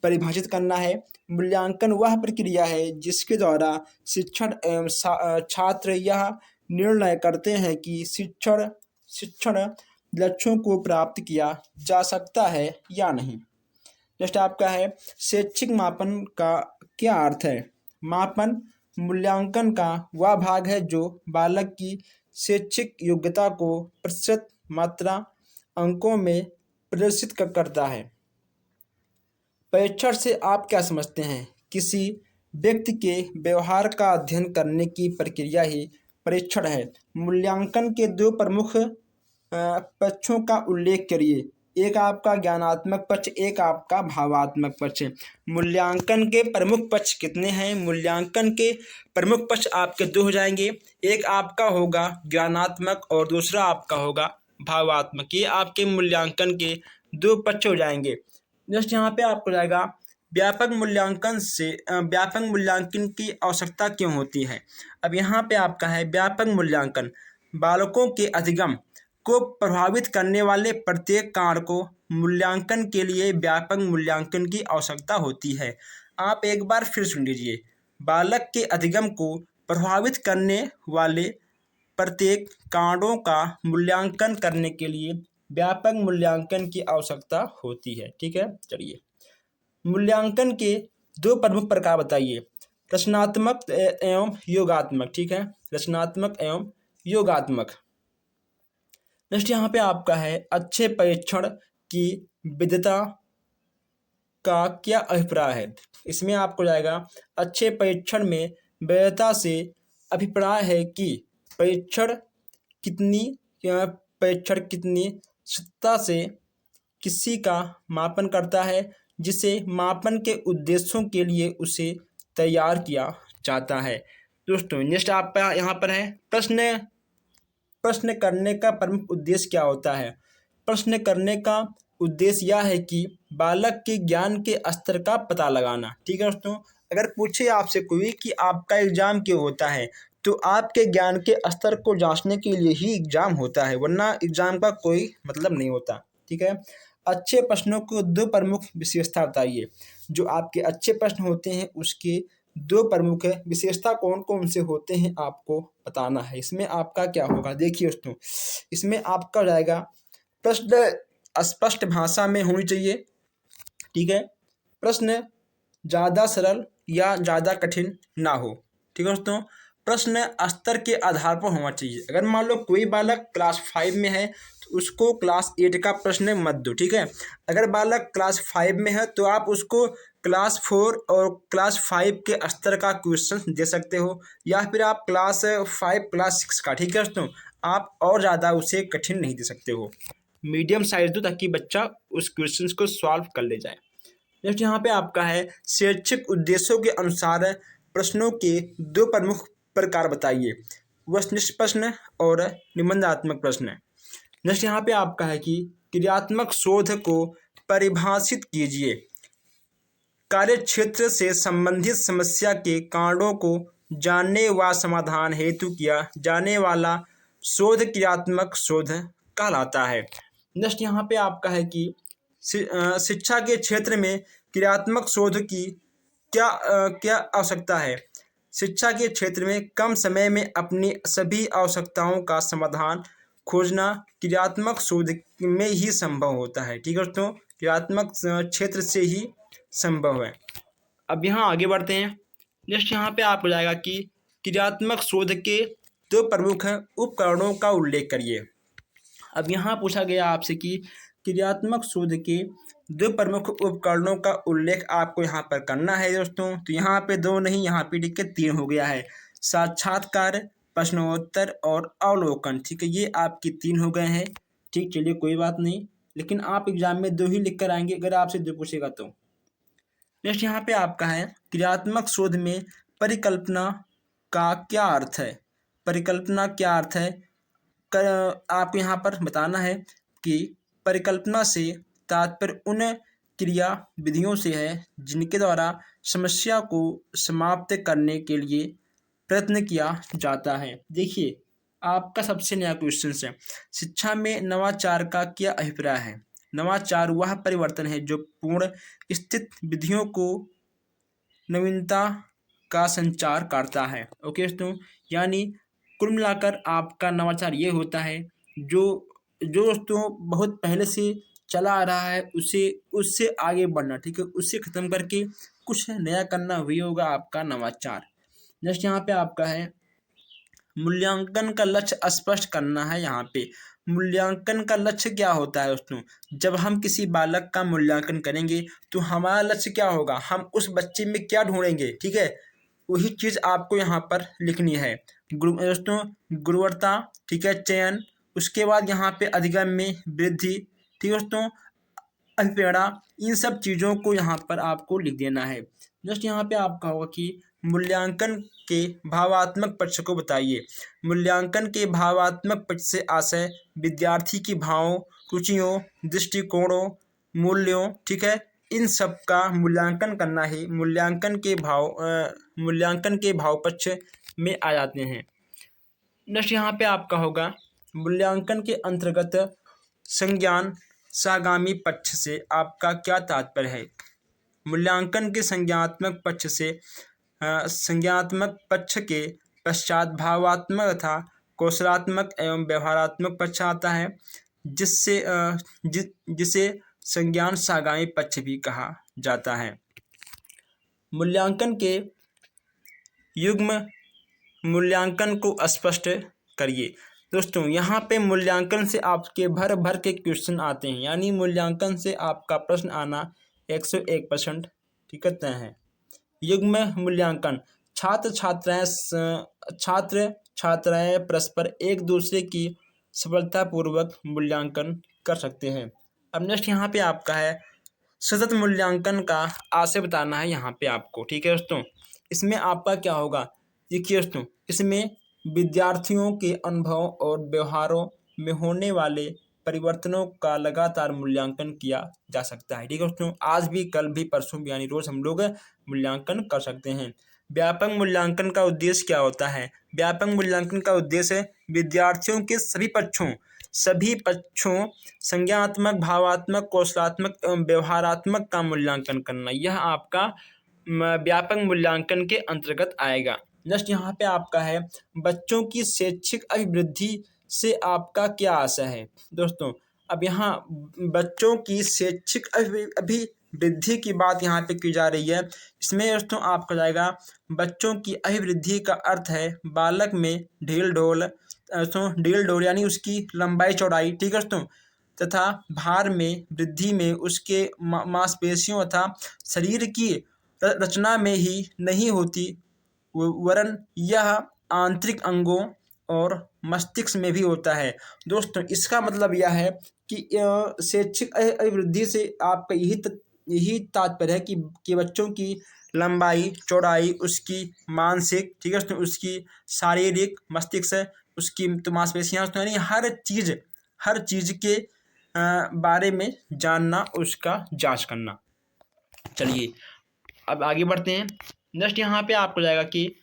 परिभाषित करना है। मूल्यांकन वह प्रक्रिया है जिसके द्वारा शिक्षण एवं छात्र यह निर्णय करते हैं कि शिक्षण लक्ष्यों को प्राप्त किया जा सकता है या नहीं। नेक्स्ट आपका है शैक्षिक मापन का क्या अर्थ है? मापन मूल्यांकन का वह भाग है जो बालक की शैक्षिक योग्यता को प्रतिशत मात्रा अंकों में प्रदर्शित करता है। परीक्षण से आप क्या समझते हैं? किसी व्यक्ति के व्यवहार का अध्ययन करने की प्रक्रिया ही परीक्षण है। मूल्यांकन के 2 प्रमुख पक्षों का उल्लेख करिए। एक आपका ज्ञानात्मक पक्ष, एक आपका भावात्मक पक्ष। मूल्यांकन के प्रमुख पक्ष कितने हैं? मूल्यांकन के प्रमुख पक्ष आपके 2 हो जाएंगे। एक आपका होगा ज्ञानात्मक और दूसरा आपका होगा भावात्मक। ये आपके मूल्यांकन के 2 पक्ष हो जाएंगे। नेक्स्ट यहाँ पे आपको जाएगा व्यापक मूल्यांकन की आवश्यकता क्यों होती है? अब यहाँ पे आपका है व्यापक मूल्यांकन बालकों के अधिगम को प्रभावित करने वाले प्रत्येक कारण को मूल्यांकन के लिए व्यापक मूल्यांकन की आवश्यकता होती है। आप एक बार फिर सुन लीजिए, बालक के अधिगम को प्रभावित करने वाले प्रत्येक कारणों का मूल्यांकन करने के लिए व्यापक मूल्यांकन की आवश्यकता होती है। ठीक है। चलिए, मूल्यांकन के 2 प्रमुख प्रकार बताइए, रचनात्मक एवं योगात्मक। ठीक है। रचनात्मक एवं योगात्मक। नेक्स्ट यहाँ पे आपका है अच्छे परीक्षण की विधता का क्या अभिप्राय है? इसमें आपको जाएगा अच्छे परीक्षण में वैधता से अभिप्राय है कि परीक्षण कितनी सत्ता से किसी का मापन करता है, जिसे मापन के उद्देश्यों के लिए उसे तैयार किया जाता है। दोस्तों, नेक्स्ट आपका यहाँ पर है प्रश्न करने का प्रमुख उद्देश्य क्या होता है? प्रश्न करने का उद्देश्य यह है कि बालक के ज्ञान के स्तर का पता लगाना। ठीक है दोस्तों, अगर पूछे आपसे कोई कि आपका एग्जाम क्यों होता है, तो आपके ज्ञान के स्तर को जांचने के लिए ही एग्जाम होता है, वरना एग्जाम का कोई मतलब नहीं होता। ठीक है, अच्छे प्रश्नों को दो प्रमुख विशेषता बताइए। जो आपके अच्छे प्रश्न होते हैं उसके दो प्रमुख विशेषता कौन कौन से होते हैं आपको बताना है। इसमें आपका क्या होगा, देखिए दोस्तों, इसमें आपका हो जाएगा प्रश्न स्पष्ट भाषा में होनी चाहिए। ठीक है, प्रश्न ज़्यादा सरल या ज़्यादा कठिन ना हो। ठीक है दोस्तों, प्रश्न स्तर के आधार पर होना चाहिए। अगर मान लो कोई बालक क्लास 5 में है तो उसको क्लास 8 का प्रश्न मत दो। ठीक है, अगर बालक क्लास 5 में है तो आप उसको क्लास 4 और क्लास 5 के स्तर का क्वेश्चन दे सकते हो, या फिर आप क्लास 5 क्लास 6 का। ठीक है दोस्तों, आप और ज़्यादा उसे कठिन नहीं दे सकते हो, मीडियम साइज दो ताकि बच्चा उस क्वेश्चन को सॉल्व कर ले जाए। नेक्स्ट यहाँ पे आपका है शैक्षिक उद्देश्यों के अनुसार प्रश्नों के दो प्रमुख प्रकार बताइए, वस्तुनिष्ठ प्रश्न और निबंधात्मक प्रश्न। नेक्स्ट यहाँ पे आपका है कि क्रियात्मक शोध को परिभाषित कीजिए, कार्य क्षेत्र से संबंधित समस्या के कारणों को जानने व समाधान हेतु किया जाने वाला शोध क्रियात्मक शोध कहलाता है। नेक्स्ट यहाँ पे आपका है कि शिक्षा के क्षेत्र में क्रियात्मक शोध की क्या आवश्यकता है। शिक्षा के क्षेत्र में कम समय में अपनी सभी आवश्यकताओं का समाधान खोजना क्रियात्मक शोध में ही संभव होता है। ठीक है दोस्तों, क्रियात्मक क्षेत्र से ही संभव है। अब यहाँ आगे बढ़ते हैं। नेक्स्ट यहाँ पे आपको जाएगा कि क्रियात्मक शोध के दो प्रमुख उपकरणों का उल्लेख करिए। अब यहाँ पूछा गया आपसे कि क्रियात्मक शोध के दो प्रमुख उपकरणों का उल्लेख आपको यहाँ पर करना है दोस्तों। तो यहाँ पे दो नहीं, यहाँ पे लिख के 3 हो गया है, साक्षात्कार, प्रश्नोत्तर और अवलोकन। ठीक है, ये आपकी 3 हो गए हैं। ठीक, चलिए कोई बात नहीं, लेकिन आप एग्जाम में 2 ही लिख कर आएंगे अगर आपसे 2 पूछेगा तो। नेक्स्ट यहाँ पे आपका है क्रियात्मक शोध में परिकल्पना का क्या अर्थ है। परिकल्पना क्या अर्थ है आप यहाँ पर बताना है कि परिकल्पना से तात्पर्य उन क्रिया विधियों से है जिनके द्वारा समस्या को समाप्त करने के लिए प्रयत्न किया जाता है। देखिए, आपका सबसे नया क्वेश्चन है, शिक्षा में नवाचार का क्या अभिप्राय है। नवाचार वह परिवर्तन है जो पूर्ण स्थित विधियों को नवीनता का संचार करता है। ओके दोस्तों, यानी कुल मिलाकर आपका नवाचार ये होता है जो दोस्तों बहुत पहले से चला आ रहा है उससे आगे बढ़ना। ठीक है, उससे ख़त्म करके कुछ नया करना, वही होगा आपका नवाचार। नेक्स्ट यहाँ पे आपका है मूल्यांकन का लक्ष्य स्पष्ट करना है। यहाँ पे मूल्यांकन का लक्ष्य क्या होता है दोस्तों, जब हम किसी बालक का मूल्यांकन करेंगे तो हमारा लक्ष्य क्या होगा, हम उस बच्चे में क्या ढूंढेंगे। ठीक है, वही चीज़ आपको यहाँ पर लिखनी है दोस्तों, गुणवत्ता, ठीक है, चयन, उसके बाद यहाँ पे अधिगम्य वृद्धि, ठीक है दोस्तों, अभिप्रेरणा, इन सब चीज़ों को यहाँ पर आपको लिख देना है। जस्ट यहाँ पे आपका होगा कि मूल्यांकन के भावात्मक पक्ष को बताइए। मूल्यांकन के भावात्मक पक्ष से आशय विद्यार्थी की भावों, रुचियों, दृष्टिकोणों, मूल्यों, ठीक है, इन सब का मूल्यांकन करना ही मूल्यांकन के भाव पक्ष में आ जाते हैं। नेक्स्ट यहाँ पे आपका होगा मूल्यांकन के अंतर्गत संज्ञान सागामी पक्ष से आपका क्या तात्पर्य है। मूल्यांकन के संज्ञानात्मक पक्ष के पश्चात भावात्मक तथा कौशलात्मक एवं व्यवहारात्मक पक्ष आता है, जिसे संज्ञान सागामी पक्ष भी कहा जाता है। मूल्यांकन के युग्म मूल्यांकन को स्पष्ट करिए। दोस्तों, यहाँ पे मूल्यांकन से आपके भर भर के क्वेश्चन आते हैं, यानी मूल्यांकन से आपका प्रश्न आना 101% ठीक है। युग्म मूल्यांकन, छात्र छात्राएं परस्पर एक दूसरे की सफलतापूर्वक मूल्यांकन कर सकते हैं। अब नेक्स्ट यहाँ पे आपका है सतत मूल्यांकन का आशय बताना है यहाँ पे आपको। ठीक है दोस्तों, इसमें आपका क्या होगा, देखिए दोस्तों, इसमें विद्यार्थियों के अनुभव और व्यवहारों में होने वाले परिवर्तनों का लगातार मूल्यांकन किया जा सकता है। ठीक है दोस्तों, आज भी, कल भी, परसों भी, यानी रोज हम लोग मूल्यांकन कर सकते हैं। व्यापक मूल्यांकन का उद्देश्य क्या होता है? व्यापक मूल्यांकन का उद्देश्य विद्यार्थियों के सभी पक्षों संज्ञानात्मक, भावात्मक, कौशलात्मक एवं व्यवहारात्मक का मूल्यांकन करना, यह आपका व्यापक मूल्यांकन के अंतर्गत आएगा। नेक्स्ट यहाँ पे आपका है, बच्चों की शैक्षिक अभिवृद्धि से आपका क्या आशय है? दोस्तों, अब यहाँ बच्चों की शैक्षिक अभिवृद्धि की बात यहाँ पे की जा रही है। इसमें दोस्तों आपका जाएगा, बच्चों की अभिवृद्धि का अर्थ है बालक में ढील डोल यानी उसकी लंबाई चौड़ाई, ठीक है दोस्तों, तथा भार में वृद्धि में उसके मांसपेशियों तथा शरीर की रचना में ही नहीं होती, वरन यह आंतरिक अंगों और मस्तिष्क में भी होता है। दोस्तों, इसका मतलब यह है कि शैक्षिक अभिवृद्धि से आपका यही तात्पर्य है कि बच्चों की लंबाई चौड़ाई, उसकी मानसिक, ठीक है दोस्तों, उसकी शारीरिक, मस्तिष्क, उसकी तो मांसपेशियाँ, यानी हर चीज़ के बारे में जानना, उसका जांच करना। चलिए अब आगे बढ़ते हैं। नेक्स्ट यहाँ पे आपको जाएगा कि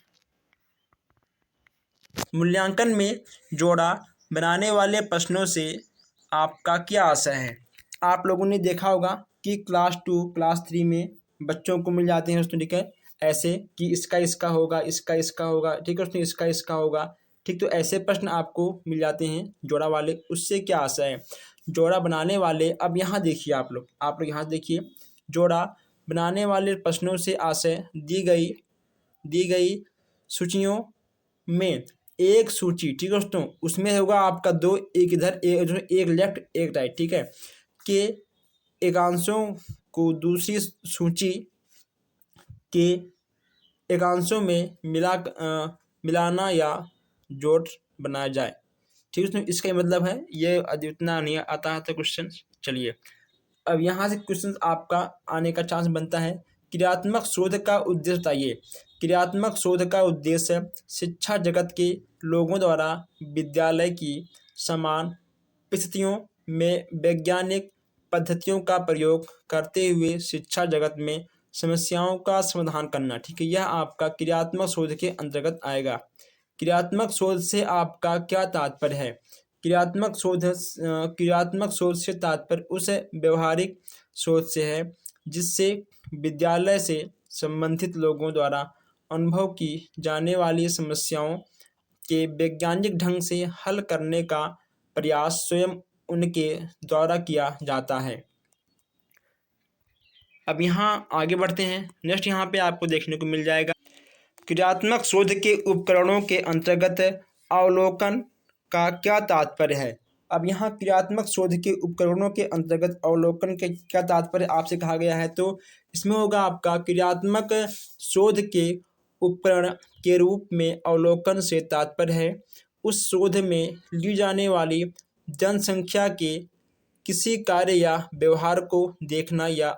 मूल्यांकन में जोड़ा बनाने वाले प्रश्नों से आपका क्या आशय है? आप लोगों ने देखा होगा कि क्लास 2, क्लास 3 में बच्चों को मिल जाते हैं दोस्तों, ठीक है, ऐसे कि इसका होगा, इसका होगा, ठीक है दोस्तों, इसका होगा, ठीक। तो ऐसे प्रश्न आपको मिल जाते हैं जोड़ा वाले। उससे क्या आशय है? जोड़ा बनाने वाले, अब यहाँ देखिए आप लोग यहाँ देखिए, जोड़ा बनाने वाले प्रश्नों से आशय दी गई सूचियों में एक सूची, ठीक है दोस्तों, उसमें होगा आपका 2, एक इधर, एक लेफ्ट, एक राइट, ठीक है, के एकांशों को दूसरी सूची के एकांशों में मिलाना या जोड़ बनाया जाए, ठीक है दोस्तों। इसका मतलब है, ये इतना नहीं आता है तो क्वेश्चन। चलिए अब यहाँ से क्वेश्चन आपका आने का चांस बनता है। क्रियात्मक शोध का उद्देश्य बताइए। क्रियात्मक शोध का उद्देश्य शिक्षा जगत के लोगों द्वारा विद्यालय की समान परिस्थितियों में वैज्ञानिक पद्धतियों का प्रयोग करते हुए शिक्षा जगत में समस्याओं का समाधान करना, ठीक है, यह आपका क्रियात्मक शोध के अंतर्गत आएगा। क्रियात्मक शोध से आपका क्या तात्पर्य है? क्रियात्मक शोध से तात्पर्य उस व्यवहारिक शोध से है जिससे विद्यालय से संबंधित लोगों द्वारा अनुभव की जाने वाली समस्याओं के वैज्ञानिक ढंग से हल करने का प्रयास स्वयं उनके द्वारा किया जाता है। अब यहाँ आगे बढ़ते हैं। नेक्स्ट यहाँ पे आपको देखने को मिल जाएगा, क्रियात्मक शोध के उपकरणों के अंतर्गत अवलोकन का क्या तात्पर्य है? अब यहाँ क्रियात्मक शोध के उपकरणों के अंतर्गत अवलोकन के क्या तात्पर्य आपसे कहा गया है, तो इसमें होगा आपका, क्रियात्मक शोध के उपकरण के रूप में अवलोकन से तात्पर्य है उस शोध में ली जाने वाली जनसंख्या के किसी कार्य या व्यवहार को देखना या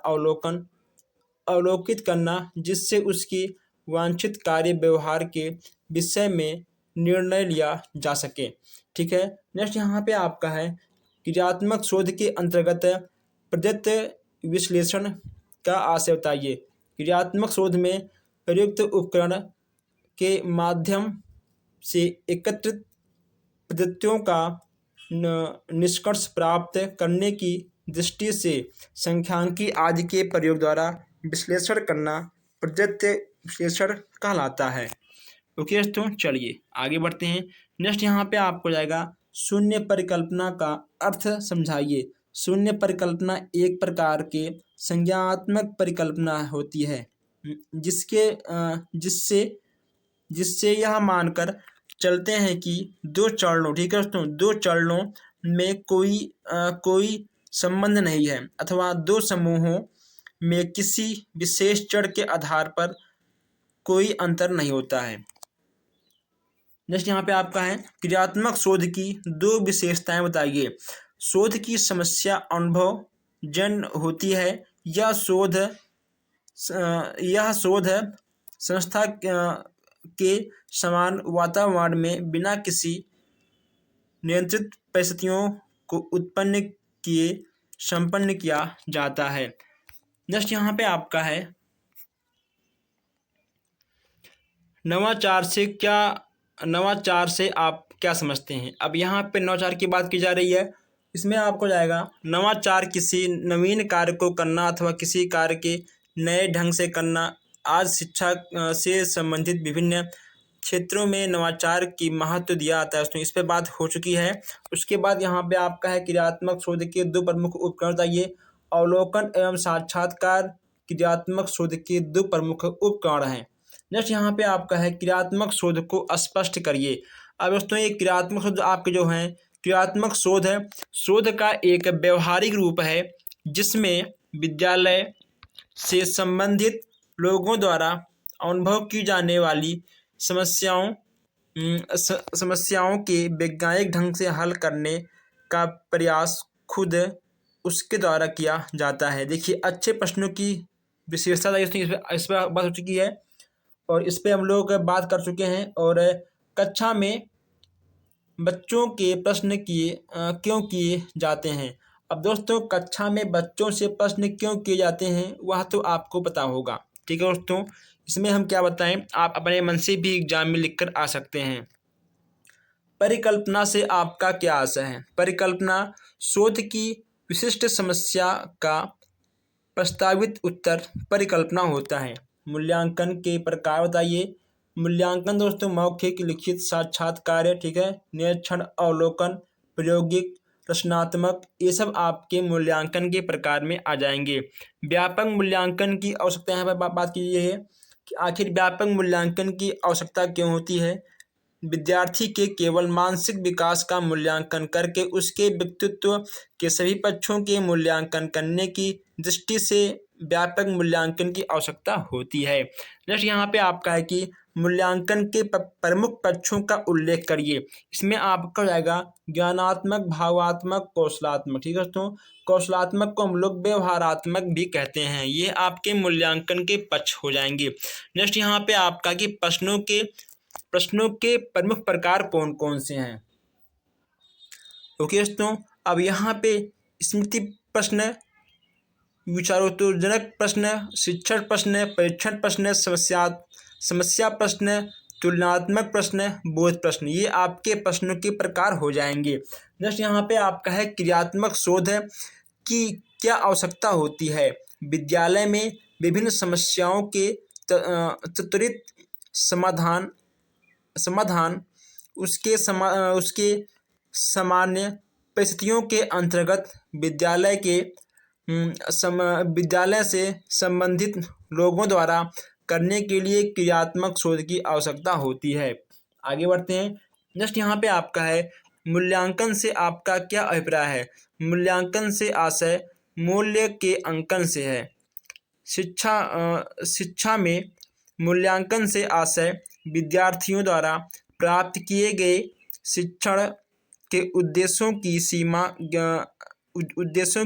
अवलोकित करना जिससे उसकी वांछित कार्य व्यवहार के विषय में निर्णय लिया जा सके, ठीक है। नेक्स्ट यहाँ पे आपका है, क्रियात्मक शोध के अंतर्गत प्रदत्त विश्लेषण का आशय बताइए। क्रियात्मक शोध में प्रयुक्त उपकरण के माध्यम से एकत्रित पद्धतियों का निष्कर्ष प्राप्त करने की दृष्टि से सांख्यिकी आदि के प्रयोग द्वारा विश्लेषण करना प्रदत्त विश्लेषण कहलाता है। ओके दोस्तों, चलिए आगे बढ़ते हैं। नेक्स्ट यहाँ पे आपको जाएगा, शून्य परिकल्पना का अर्थ समझाइए। शून्य परिकल्पना एक प्रकार के संज्ञानात्मक परिकल्पना होती है जिससे यह मानकर चलते हैं कि दो चरणों, ठीक है दोस्तों, दो चरणों में कोई संबंध नहीं है अथवा दो समूहों में किसी विशेष चर के आधार पर कोई अंतर नहीं होता है। नेक्स्ट यहाँ पे आपका है, क्रियात्मक शोध की दो विशेषताएं बताइए। शोध की समस्या अनुभव जन्य होती है। यह शोध संस्था के समान वातावरण में बिना किसी नियंत्रित परिस्थितियों को उत्पन्न किए संपन्न किया जाता है। नेक्स्ट यहाँ पे आपका है नवाचार से आप क्या समझते हैं। अब यहाँ पे नवाचार की बात की जा रही है। इसमें आपको जाएगा नवाचार किसी नवीन कार्य को करना अथवा किसी कार्य के नए ढंग से करना। आज शिक्षा से संबंधित विभिन्न क्षेत्रों में नवाचार की महत्व दिया जाता है। इस पर बात हो चुकी है। उसके बाद यहाँ पे आपका है क्रियात्मक शोध के दो प्रमुख उपकरण चाहिए। अवलोकन एवं साक्षात्कार क्रियात्मक शोध के दो प्रमुख उपकरण हैं। नेक्स्ट यहाँ पे आपका है क्रियात्मक शोध को स्पष्ट करिए। अब दोस्तों ये क्रियात्मक शोध आपके जो हैं क्रियात्मक शोध है, शोध का एक व्यवहारिक रूप है जिसमें विद्यालय से संबंधित लोगों द्वारा अनुभव की जाने वाली समस्याओं के वैज्ञानिक ढंग से हल करने का प्रयास खुद उसके द्वारा किया जाता है। देखिए अच्छे प्रश्नों की विशेषता इस पर बात हो चुकी है और इस पर हम लोग बात कर चुके हैं। और कक्षा में बच्चों के प्रश्न क्यों किए जाते हैं। अब दोस्तों कक्षा में बच्चों से प्रश्न क्यों किए जाते हैं वह तो आपको पता होगा, ठीक है दोस्तों। इसमें हम क्या बताएं, आप अपने मन से भी एग्जाम में लिख कर आ सकते हैं। परिकल्पना से आपका क्या आशय है। परिकल्पना शोध की विशिष्ट समस्या का प्रस्तावित उत्तर परिकल्पना होता है। मूल्यांकन के प्रकार बताइए। मूल्यांकन दोस्तों मौखिक, लिखित, साक्षात्कार, ठीक है, निरीक्षण, अवलोकन, प्रायोगिक, रचनात्मक, ये सब आपके मूल्यांकन के प्रकार में आ जाएंगे। व्यापक मूल्यांकन की आवश्यकता यहाँ पर बात की है कि आखिर व्यापक मूल्यांकन की आवश्यकता क्यों होती है। विद्यार्थी के केवल मानसिक विकास का मूल्यांकन करके उसके व्यक्तित्व के सभी पक्षों के मूल्यांकन करने की दृष्टि से व्यापक मूल्यांकन की आवश्यकता होती है। नेक्स्ट यहाँ पे आपका है कि मूल्यांकन के प्रमुख पक्षों का उल्लेख करिए। इसमें आपका जाएगा ज्ञानात्मक, भावात्मक, कौशलात्मक, ठीक है दोस्तों। कौशलात्मक को हम लोग व्यवहारात्मक भी कहते हैं। ये आपके मूल्यांकन के पक्ष हो जाएंगे। नेक्स्ट यहाँ पे आपका कि प्रश्नों के प्रमुख प्रकार कौन कौन से हैं। ओके दोस्तों, अब यहाँ पे स्मृति प्रश्न, विचारोत्तेजक प्रश्न, शिक्षण प्रश्न, परीक्षण प्रश्न, समस्या प्रश्न, तुलनात्मक प्रश्न, बोध प्रश्न, ये आपके प्रश्नों के प्रकार हो जाएंगे। नेक्स्ट यहाँ पे आपका है क्रियात्मक शोध की क्या आवश्यकता होती है। विद्यालय में विभिन्न समस्याओं के त्वरित समाधान उसके सामान्य परिस्थितियों के अंतर्गत विद्यालय से संबंधित लोगों द्वारा करने के लिए क्रियात्मक शोध की आवश्यकता होती है। आगे बढ़ते हैं। नेक्स्ट यहाँ पे आपका है मूल्यांकन से आपका क्या अभिप्राय है। मूल्यांकन से आशय मूल्य के अंकन से है। शिक्षा में मूल्यांकन से आशय विद्यार्थियों द्वारा प्राप्त किए गए शिक्षण के उद्देश्यों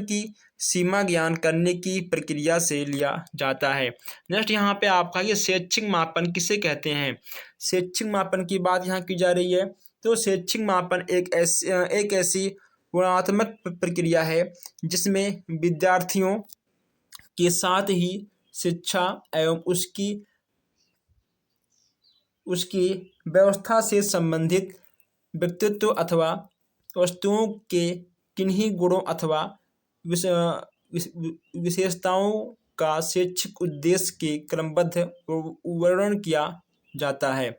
की सीमा ज्ञान करने की प्रक्रिया से लिया जाता है। नेक्स्ट यहाँ पे आपका ये शैक्षिक मापन किसे कहते हैं। शैक्षिक मापन की बात यहाँ की जा रही है। तो शैक्षिक मापन एक ऐसी गुणात्मक प्रक्रिया है जिसमें विद्यार्थियों के साथ ही शिक्षा एवं उसकी व्यवस्था से संबंधित व्यक्तित्व अथवा वस्तुओं के किन्हीं गुणों अथवा विशेषताओं का शैक्षिक उद्देश्य के क्रमबद्ध वर्णन किया जाता है।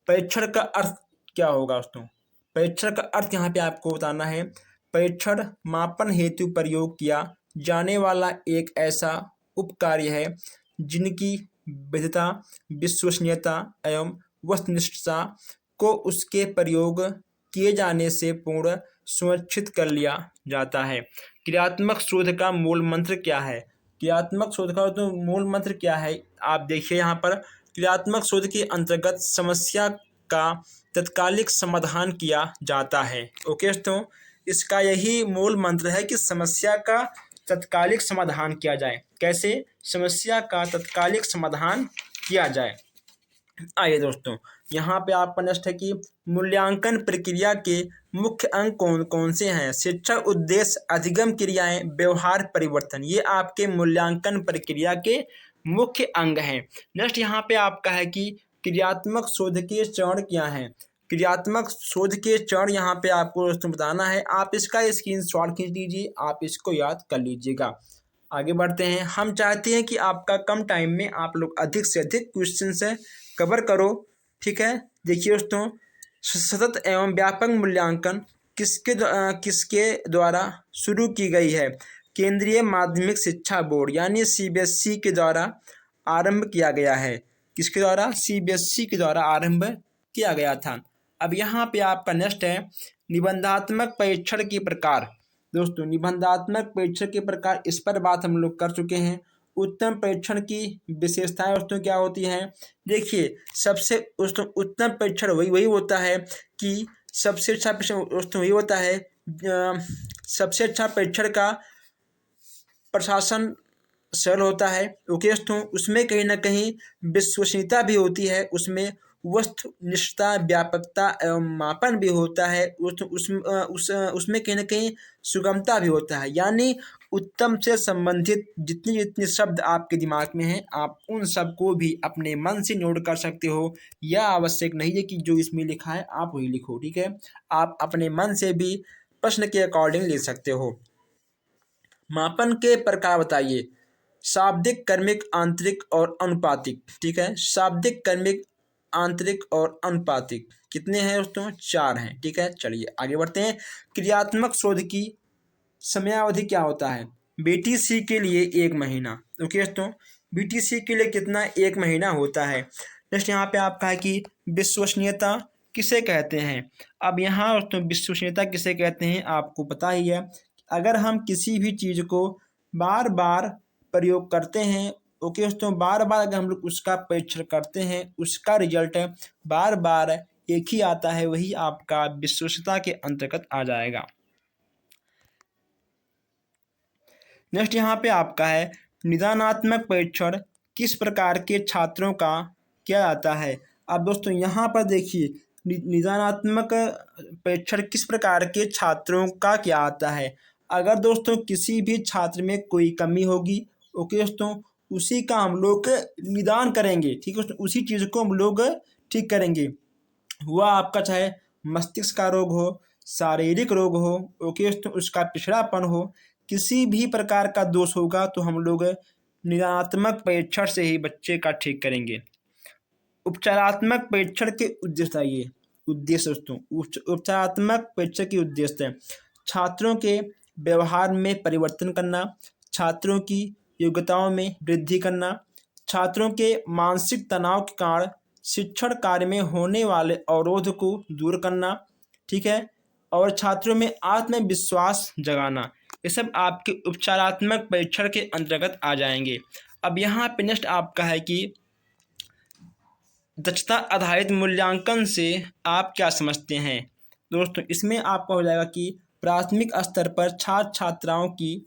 परीक्षण का अर्थ क्या होगा दोस्तों। परीक्षण का अर्थ यहाँ पे आपको बताना है। परीक्षण मापन हेतु प्रयोग किया जाने वाला एक ऐसा उपकार्य है जिनकी वैधता, विश्वसनीयता एवं वस्तुनिष्ठता को उसके प्रयोग किए जाने से पूर्ण सुनिश्चित कर लिया जाता है। क्रियात्मक शोध का मूल मंत्र क्या है। क्रियात्मक शोध का तो मूल मंत्र क्या है आप देखिए यहाँ पर। क्रियात्मक शोध के अंतर्गत समस्या का तत्कालिक समाधान किया जाता है। ओके दोस्तों, इसका यही मूल मंत्र है कि समस्या का तत्कालिक समाधान किया जाए। कैसे समस्या का तत्कालिक समाधान किया जाए। आइए दोस्तों यहाँ पे आपका नेक्स्ट है कि मूल्यांकन प्रक्रिया के मुख्य अंग कौन कौन से हैं। शिक्षण उद्देश्य, अधिगम क्रियाएं, व्यवहार परिवर्तन, ये आपके मूल्यांकन प्रक्रिया के मुख्य अंग हैं। नेक्स्ट यहाँ पे आपका है कि क्रियात्मक शोध के चरण क्या हैं। क्रियात्मक शोध के चरण यहाँ पे आपको दोस्तों बताना है। आप इसका स्क्रीनशॉट खींच लीजिए, आप इसको याद कर लीजिएगा। आगे बढ़ते हैं। हम चाहते हैं कि आपका कम टाइम में आप लोग अधिक से अधिक क्वेश्चन से कवर करो, ठीक है। देखिए दोस्तों, सतत एवं व्यापक मूल्यांकन किसके द्वारा शुरू की गई है। केंद्रीय माध्यमिक शिक्षा बोर्ड यानी CBSE के द्वारा आरंभ किया गया है। किसके द्वारा? CBSE के द्वारा आरंभ किया गया था। अब यहाँ पे आपका नेक्स्ट है निबंधात्मक परीक्षण के प्रकार। दोस्तों, निबंधात्मक परीक्षण के प्रकार, इस पर बात हम लोग कर चुके हैं। उत्तम परीक्षण की विशेषताएं दोस्तों क्या होती हैं। देखिए, सबसे उत्तम परीक्षण वही होता है कि सबसे अच्छा परीक्षण दोस्तों वही होता है, सबसे अच्छा परीक्षण का प्रशासन सरल होता है। ओके दोस्तों, उसमें कहीं ना कहीं विश्वसनीयता भी होती है, उसमें वस्तुनिष्ठता, व्यापकता एवं मापन भी होता है, उसमें कहीं ना कहीं सुगमता भी होता है। यानी उत्तम से संबंधित जितने जितने शब्द आपके दिमाग में हैं, आप उन सब को भी अपने मन से नोट कर सकते हो। यह आवश्यक नहीं है कि जो इसमें लिखा है आप वही लिखो, ठीक है। आप अपने मन से भी प्रश्न के अकॉर्डिंग लिख सकते हो। मापन के प्रकार बताइए। शाब्दिक, कर्मिक, आंतरिक और अनुपातिक, ठीक है। शाब्दिक, कर्मिक, आंतरिक और अनुपातिक कितने हैं दोस्तों? 4 हैं, ठीक है। चलिए आगे बढ़ते हैं। क्रियात्मक शोध की समयावधि क्या होता है। BTC के लिए 1 महीना। ओके दोस्तों, BTC के लिए कितना? 1 महीना होता है। नेक्स्ट यहाँ पे आपका है कि विश्वसनीयता किसे कहते हैं। अब यहाँ दोस्तों विश्वसनीयता किसे कहते हैं आपको पता ही है। अगर हम किसी भी चीज़ को बार बार प्रयोग करते हैं, ओके दोस्तों, बार बार अगर हम लोग उसका परीक्षण करते हैं, उसका रिजल्ट बार बार एक ही आता है, वही आपका विश्वसनीयता के अंतर्गत आ जाएगा। नेक्स्ट यहाँ पे आपका है निदानात्मक परीक्षण किस प्रकार के छात्रों का किया जाता है। अब दोस्तों यहाँ पर देखिए, निदानात्मक परीक्षण किस प्रकार के छात्रों का क्या आता है। अगर दोस्तों किसी भी छात्र में कोई कमी होगी, ओके दोस्तों, उसी का हम लोग निदान करेंगे, ठीक है। उसी चीज़ को हम लोग ठीक करेंगे। वह आपका चाहे मस्तिष्क का रोग हो, शारीरिक रोग हो, ओके दोस्तों, उसका पिछड़ापन हो, किसी भी प्रकार का दोष होगा तो हम लोग निदानात्मक परीक्षण से ही बच्चे का ठीक करेंगे। उपचारात्मक परीक्षण के उद्देश्य आइए। उद्देश्य दोस्तों, उपचारात्मक परीक्षण के उद्देश्य छात्रों के व्यवहार में परिवर्तन करना, छात्रों की योग्यताओं में वृद्धि करना, छात्रों के मानसिक तनाव के कारण शिक्षण कार्य में होने वाले अवरोध को दूर करना, ठीक है, और छात्रों में आत्मविश्वास जगाना, ये सब आपके उपचारात्मक परीक्षण के अंतर्गत आ जाएंगे। अब यहाँ पे नेक्स्ट आपका है कि दक्षता आधारित मूल्यांकन से आप क्या समझते हैं। दोस्तों, इसमें आपका हो जाएगा कि प्राथमिक स्तर पर छात्र छात्राओं की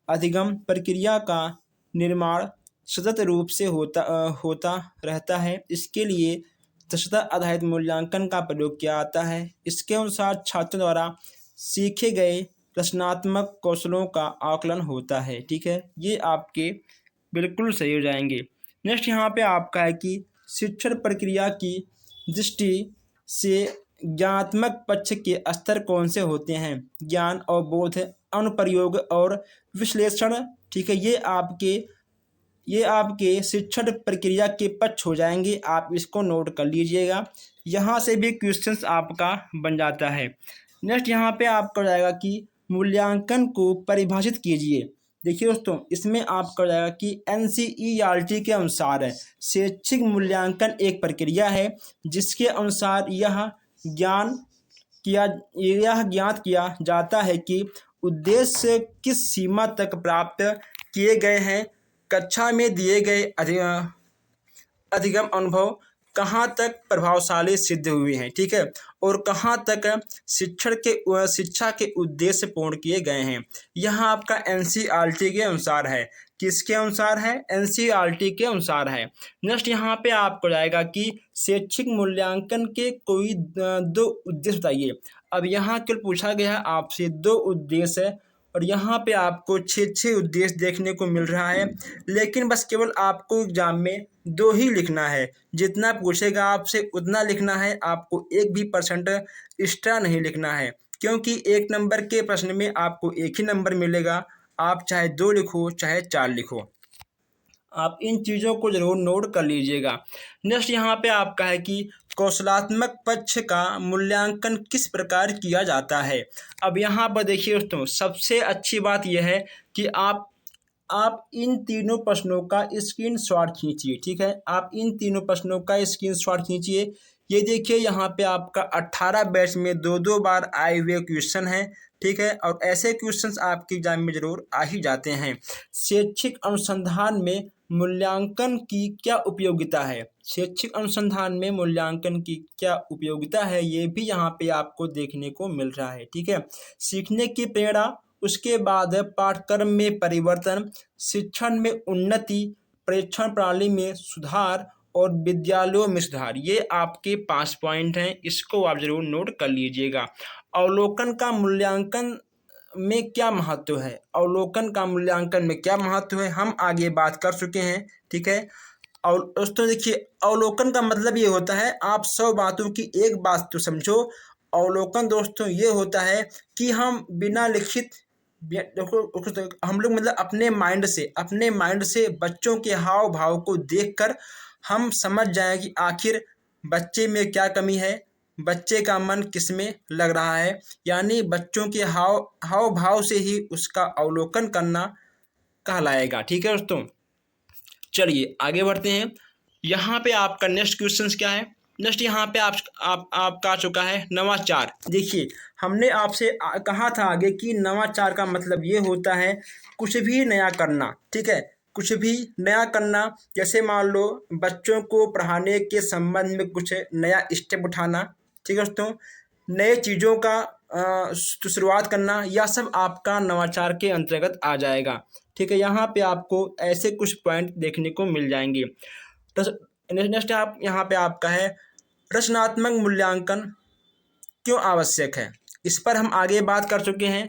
अधिगम प्रक्रिया का निर्माण सतत रूप से होता रहता है। इसके लिए दक्षता आधारित मूल्यांकन का प्रयोग किया जाता है। इसके अनुसार छात्रों द्वारा सीखे गए रचनात्मक कौशलों का आकलन होता है, ठीक है। ये आपके बिल्कुल सही हो जाएंगे। नेक्स्ट यहाँ पे आपका है कि शिक्षण प्रक्रिया की दृष्टि से ज्ञानात्मक पक्ष के स्तर कौन से होते हैं। ज्ञान और बोध, अनुप्रयोग और विश्लेषण, ठीक है। ये आपके शिक्षण प्रक्रिया के पक्ष हो जाएंगे। आप इसको नोट कर लीजिएगा, यहाँ से भी क्वेश्चंस आपका बन जाता है। नेक्स्ट यहाँ पे आपका हो जाएगा कि मूल्यांकन को परिभाषित कीजिए। देखिए दोस्तों, इसमें आपका हो जाएगा कि NCERT के अनुसार शैक्षिक मूल्यांकन एक प्रक्रिया है जिसके अनुसार यह ज्ञात किया जाता है कि उद्देश्य किस सीमा तक प्राप्त किए गए हैं। कक्षा में दिए गए अधिगम अनुभव कहाँ तक प्रभावशाली सिद्ध हुए हैं, ठीक है, और कहाँ तक शिक्षा के उद्देश्य पूर्ण किए गए हैं। यहाँ आपका एनसीईआरटी के अनुसार है। किसके अनुसार है? एनसीईआरटी के अनुसार है। नेक्स्ट यहाँ पे आपको जाएगा कि शैक्षिक मूल्यांकन के कोई दो उद्देश्य बताइए। अब यहाँ केवल पूछा गया है आपसे दो उद्देश्य, और यहाँ पे आपको 6 उद्देश्य देखने को मिल रहा है, लेकिन बस केवल आपको एग्जाम में 2 ही लिखना है। जितना पूछेगा आपसे उतना लिखना है, आपको 1 भी % एक्स्ट्रा नहीं लिखना है, क्योंकि 1 नंबर के प्रश्न में आपको 1 ही नंबर मिलेगा। आप चाहे 2 लिखो चाहे 4 लिखो। आप इन चीज़ों को ज़रूर नोट कर लीजिएगा। नेक्स्ट यहाँ पे आपका है कि कौशलात्मक पक्ष का मूल्यांकन किस प्रकार किया जाता है। अब यहाँ पर देखिए दोस्तों, सबसे अच्छी बात यह है कि आप इन तीनों प्रश्नों का स्क्रीनशॉट खींचिए, ठीक है। आप इन तीनों प्रश्नों का स्क्रीनशॉट खींचिए। ये देखिए यहाँ पे आपका 18 बैच में 2-2 बार आए हुए क्वेश्चन हैं, ठीक है, और ऐसे क्वेश्चंस आपके एग्जाम में जरूर आ ही जाते हैं। शैक्षिक अनुसंधान में मूल्यांकन की क्या उपयोगिता है? शैक्षिक अनुसंधान में मूल्यांकन की क्या उपयोगिता है, ये भी यहाँ पे आपको देखने को मिल रहा है, ठीक है। सीखने की प्रेरणा, उसके बाद पाठ्यक्रम में परिवर्तन, शिक्षण में उन्नति, परीक्षण प्रणाली में सुधार और विद्यालयों में सुधार। ये आपके 5 पॉइंट हैं, इसको आप जरूर नोट कर लीजिएगा। अवलोकन का मूल्यांकन में क्या महत्व है? अवलोकन का मूल्यांकन में क्या महत्व है, हम आगे बात कर चुके हैं, ठीक है। और दोस्तों देखिए, अवलोकन का मतलब ये होता है, आप 100 बातों की एक बात तो समझो। अवलोकन दोस्तों ये होता है कि हम बिना लिखित देखो, हम लोग मतलब अपने माइंड से बच्चों के हाव भाव को देखकर हम समझ जाएं कि आखिर बच्चे में क्या कमी है, बच्चे का मन किस में लग रहा है। यानी बच्चों के हाव भाव से ही उसका अवलोकन करना कहलाएगा, ठीक है दोस्तों। चलिए आगे बढ़ते हैं। यहाँ पे आपका नेक्स्ट क्वेश्चन क्या है? नेक्स्ट यहाँ पे आपका आ चुका है नवाचार। देखिए, हमने आपसे कहा था आगे कि नवाचार का मतलब ये होता है कुछ भी नया करना, ठीक है, कुछ भी नया करना। जैसे मान लो बच्चों को पढ़ाने के संबंध में कुछ नया स्टेप उठाना, ठीक है दोस्तों, नए चीज़ों का शुरुआत करना, यह सब आपका नवाचार के अंतर्गत आ जाएगा, ठीक है। यहाँ पे आपको ऐसे कुछ पॉइंट देखने को मिल जाएंगे। नेक्स्ट आप यहाँ पे आपका है रचनात्मक मूल्यांकन क्यों आवश्यक है। इस पर हम आगे बात कर चुके हैं।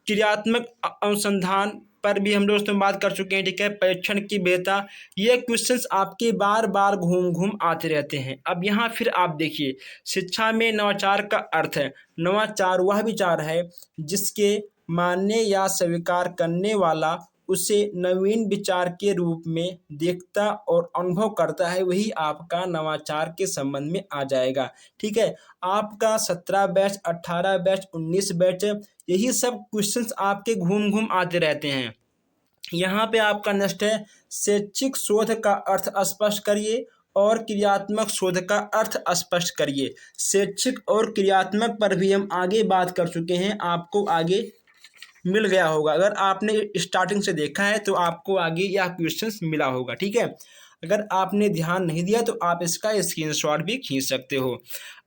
क्रियात्मक अनुसंधान पर भी हम दोस्तों बात कर चुके हैं, ठीक है। परीक्षण की बेहता, ये क्वेश्चंस आपके बार बार घूम घूम आते रहते हैं। अब यहाँ फिर आप देखिए, शिक्षा में नवाचार का अर्थ है, नवाचार वह विचार है जिसके मानने या स्वीकार करने वाला उसे नवीन विचार के रूप में देखता और अनुभव करता है, वही आपका नवाचार के संबंध में आ जाएगा, ठीक है। आपका 17 बैच, 18 बैच, 19 बैच, यही सब क्वेश्चंस आपके घूम घूम आते रहते हैं। यहाँ पे आपका नेक्स्ट है शैक्षिक शोध का अर्थ स्पष्ट करिए और क्रियात्मक शोध का अर्थ स्पष्ट करिए। शैक्षिक और क्रियात्मक पर भी हम आगे बात कर चुके हैं, आपको आगे मिल गया होगा। अगर आपने स्टार्टिंग से देखा है तो आपको आगे यह क्वेश्चंस मिला होगा, ठीक है। अगर आपने ध्यान नहीं दिया तो आप इसका स्क्रीनशॉट भी खींच सकते हो।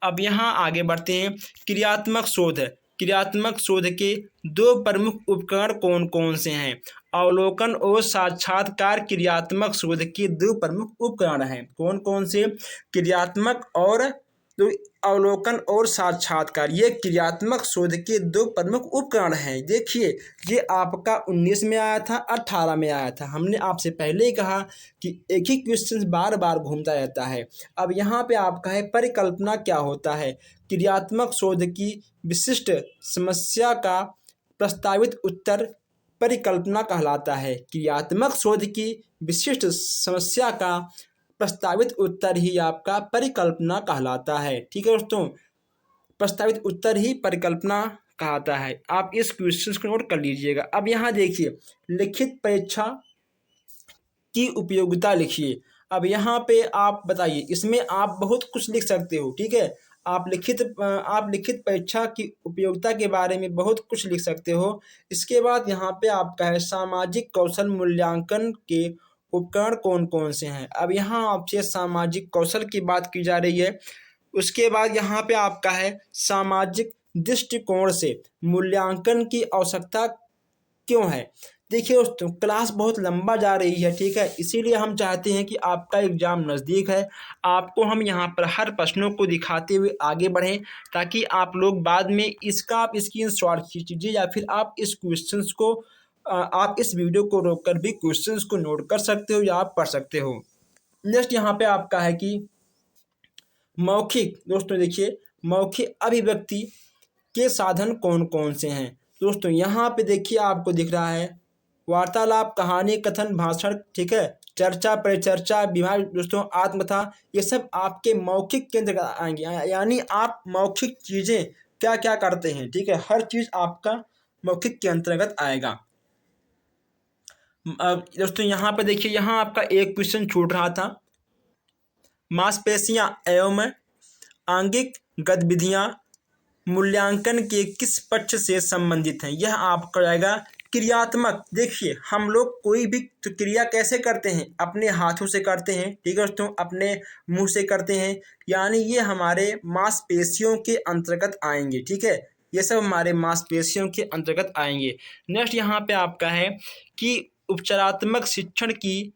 अब यहाँ आगे बढ़ते हैं। क्रियात्मक शोध, क्रियात्मक शोध के 2 प्रमुख उपकरण कौन कौन से हैं? अवलोकन और साक्षात्कार क्रियात्मक शोध के 2 प्रमुख उपकरण हैं। कौन कौन से? क्रियात्मक और तो अवलोकन और साक्षात्कार, ये क्रियात्मक शोध के 2 प्रमुख उपकरण हैं। देखिए, ये आपका 19 में आया था, 18 में आया था। हमने आपसे पहले ही कहा कि एक ही क्वेश्चन बार बार घूमता रहता है। अब यहाँ पे आपका है परिकल्पना क्या होता है? क्रियात्मक शोध की विशिष्ट समस्या का प्रस्तावित उत्तर परिकल्पना कहलाता है। क्रियात्मक शोध की विशिष्ट समस्या का प्रस्तावित उत्तर ही आपका परिकल्पना कहलाता है, ठीक है दोस्तों। प्रस्तावित उत्तर ही परिकल्पना कहलाता है। आप इस क्वेश्चन को नोट कर लीजिएगा। अब यहाँ देखिए, लिखित परीक्षा की उपयोगिता लिखिए। अब यहाँ पे आप बताइए, इसमें आप बहुत कुछ लिख सकते हो, ठीक है। आप लिखित परीक्षा की उपयोगिता के बारे में बहुत कुछ लिख सकते हो। इसके बाद यहाँ पे आपका है सामाजिक कौशल मूल्यांकन के उपकरण कौन कौन से हैं। अब यहाँ आपसे सामाजिक कौशल की बात की जा रही है। उसके बाद यहाँ पे आपका है सामाजिक दृष्टिकोण से मूल्यांकन की आवश्यकता क्यों है। देखिए दोस्तों, क्लास बहुत लंबा जा रही है, ठीक है, इसीलिए हम चाहते हैं कि आपका एग्ज़ाम नज़दीक है, आपको हम यहाँ पर हर प्रश्नों को दिखाते हुए आगे बढ़ें, ताकि आप लोग बाद में इसका आप स्क्रीनशॉट खींचिए या फिर आप इस क्वेश्चंस को आप इस वीडियो को रोककर भी क्वेश्चंस को नोट कर सकते हो या आप पढ़ सकते हो। नेक्स्ट यहाँ पे आपका है कि मौखिक, दोस्तों देखिए मौखिक अभिव्यक्ति के साधन कौन कौन से हैं। दोस्तों यहाँ पे देखिए आपको दिख रहा है वार्तालाप, कहानी, कथन, भाषण, ठीक है, चर्चा, परिचर्चा, विवाह, दोस्तों आत्मकथा, ये सब आपके मौखिक के अंतर्गत आएंगे। यानी आप मौखिक चीज़ें क्या क्या करते हैं, ठीक है, हर चीज़ आपका मौखिक के अंतर्गत आएगा। अब दोस्तों यहाँ पे देखिए, यहाँ आपका एक क्वेश्चन छूट रहा था, मांसपेशियां एवं आंगिक गतिविधियां मूल्यांकन के किस पक्ष से संबंधित हैं। यह आपका रहेगा क्रियात्मक। देखिए हम लोग कोई भी तो क्रिया कैसे करते हैं, अपने हाथों से करते हैं, ठीक है दोस्तों, अपने मुंह से करते हैं, यानी ये हमारे मांसपेशियों के अंतर्गत आएंगे, ठीक है, ये सब हमारे मांसपेशियों के अंतर्गत आएंगे। नेक्स्ट यहाँ पे आपका है कि उपचारात्मक शिक्षण की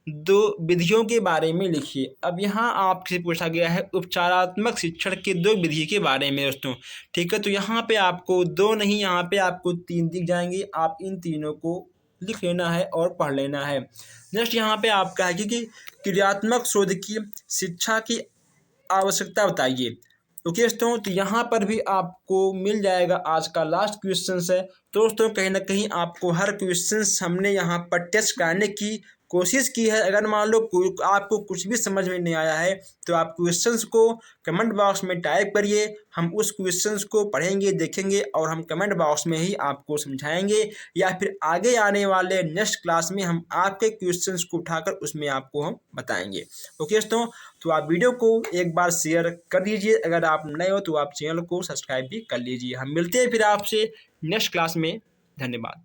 दो विधियों के बारे में लिखिए। अब यहाँ आपसे पूछा गया है उपचारात्मक शिक्षण के दो विधि के बारे में दोस्तों, ठीक है, तो यहाँ पे आपको दो नहीं, यहाँ पे आपको 3 दिख जाएंगे, आप इन तीनों को लिख लेना है और पढ़ लेना है। नेक्स्ट यहाँ पे आपका है कि क्रियात्मक शोध की शिक्षा की आवश्यकता बताइए। ओके दोस्तों, तो यहाँ पर भी आपको मिल जाएगा। आज का लास्ट क्वेश्चन है दोस्तों, कहीं ना कहीं आपको हर क्वेश्चन हमने यहाँ पर टेस्ट कराने की कोशिश की है। अगर मान लो आपको कुछ भी समझ में नहीं आया है तो आप क्वेश्चंस को कमेंट बॉक्स में टाइप करिए, हम उस क्वेश्चंस को पढ़ेंगे, देखेंगे और हम कमेंट बॉक्स में ही आपको समझाएंगे, या फिर आगे आने वाले नेक्स्ट क्लास में हम आपके क्वेश्चंस को उठाकर उसमें आपको हम बताएंगे। ओके दोस्तों, तो आप वीडियो को एक बार शेयर कर दीजिए, अगर आप नए हो तो आप चैनल को सब्सक्राइब भी कर लीजिए। हम मिलते हैं फिर आपसे नेक्स्ट क्लास में। धन्यवाद।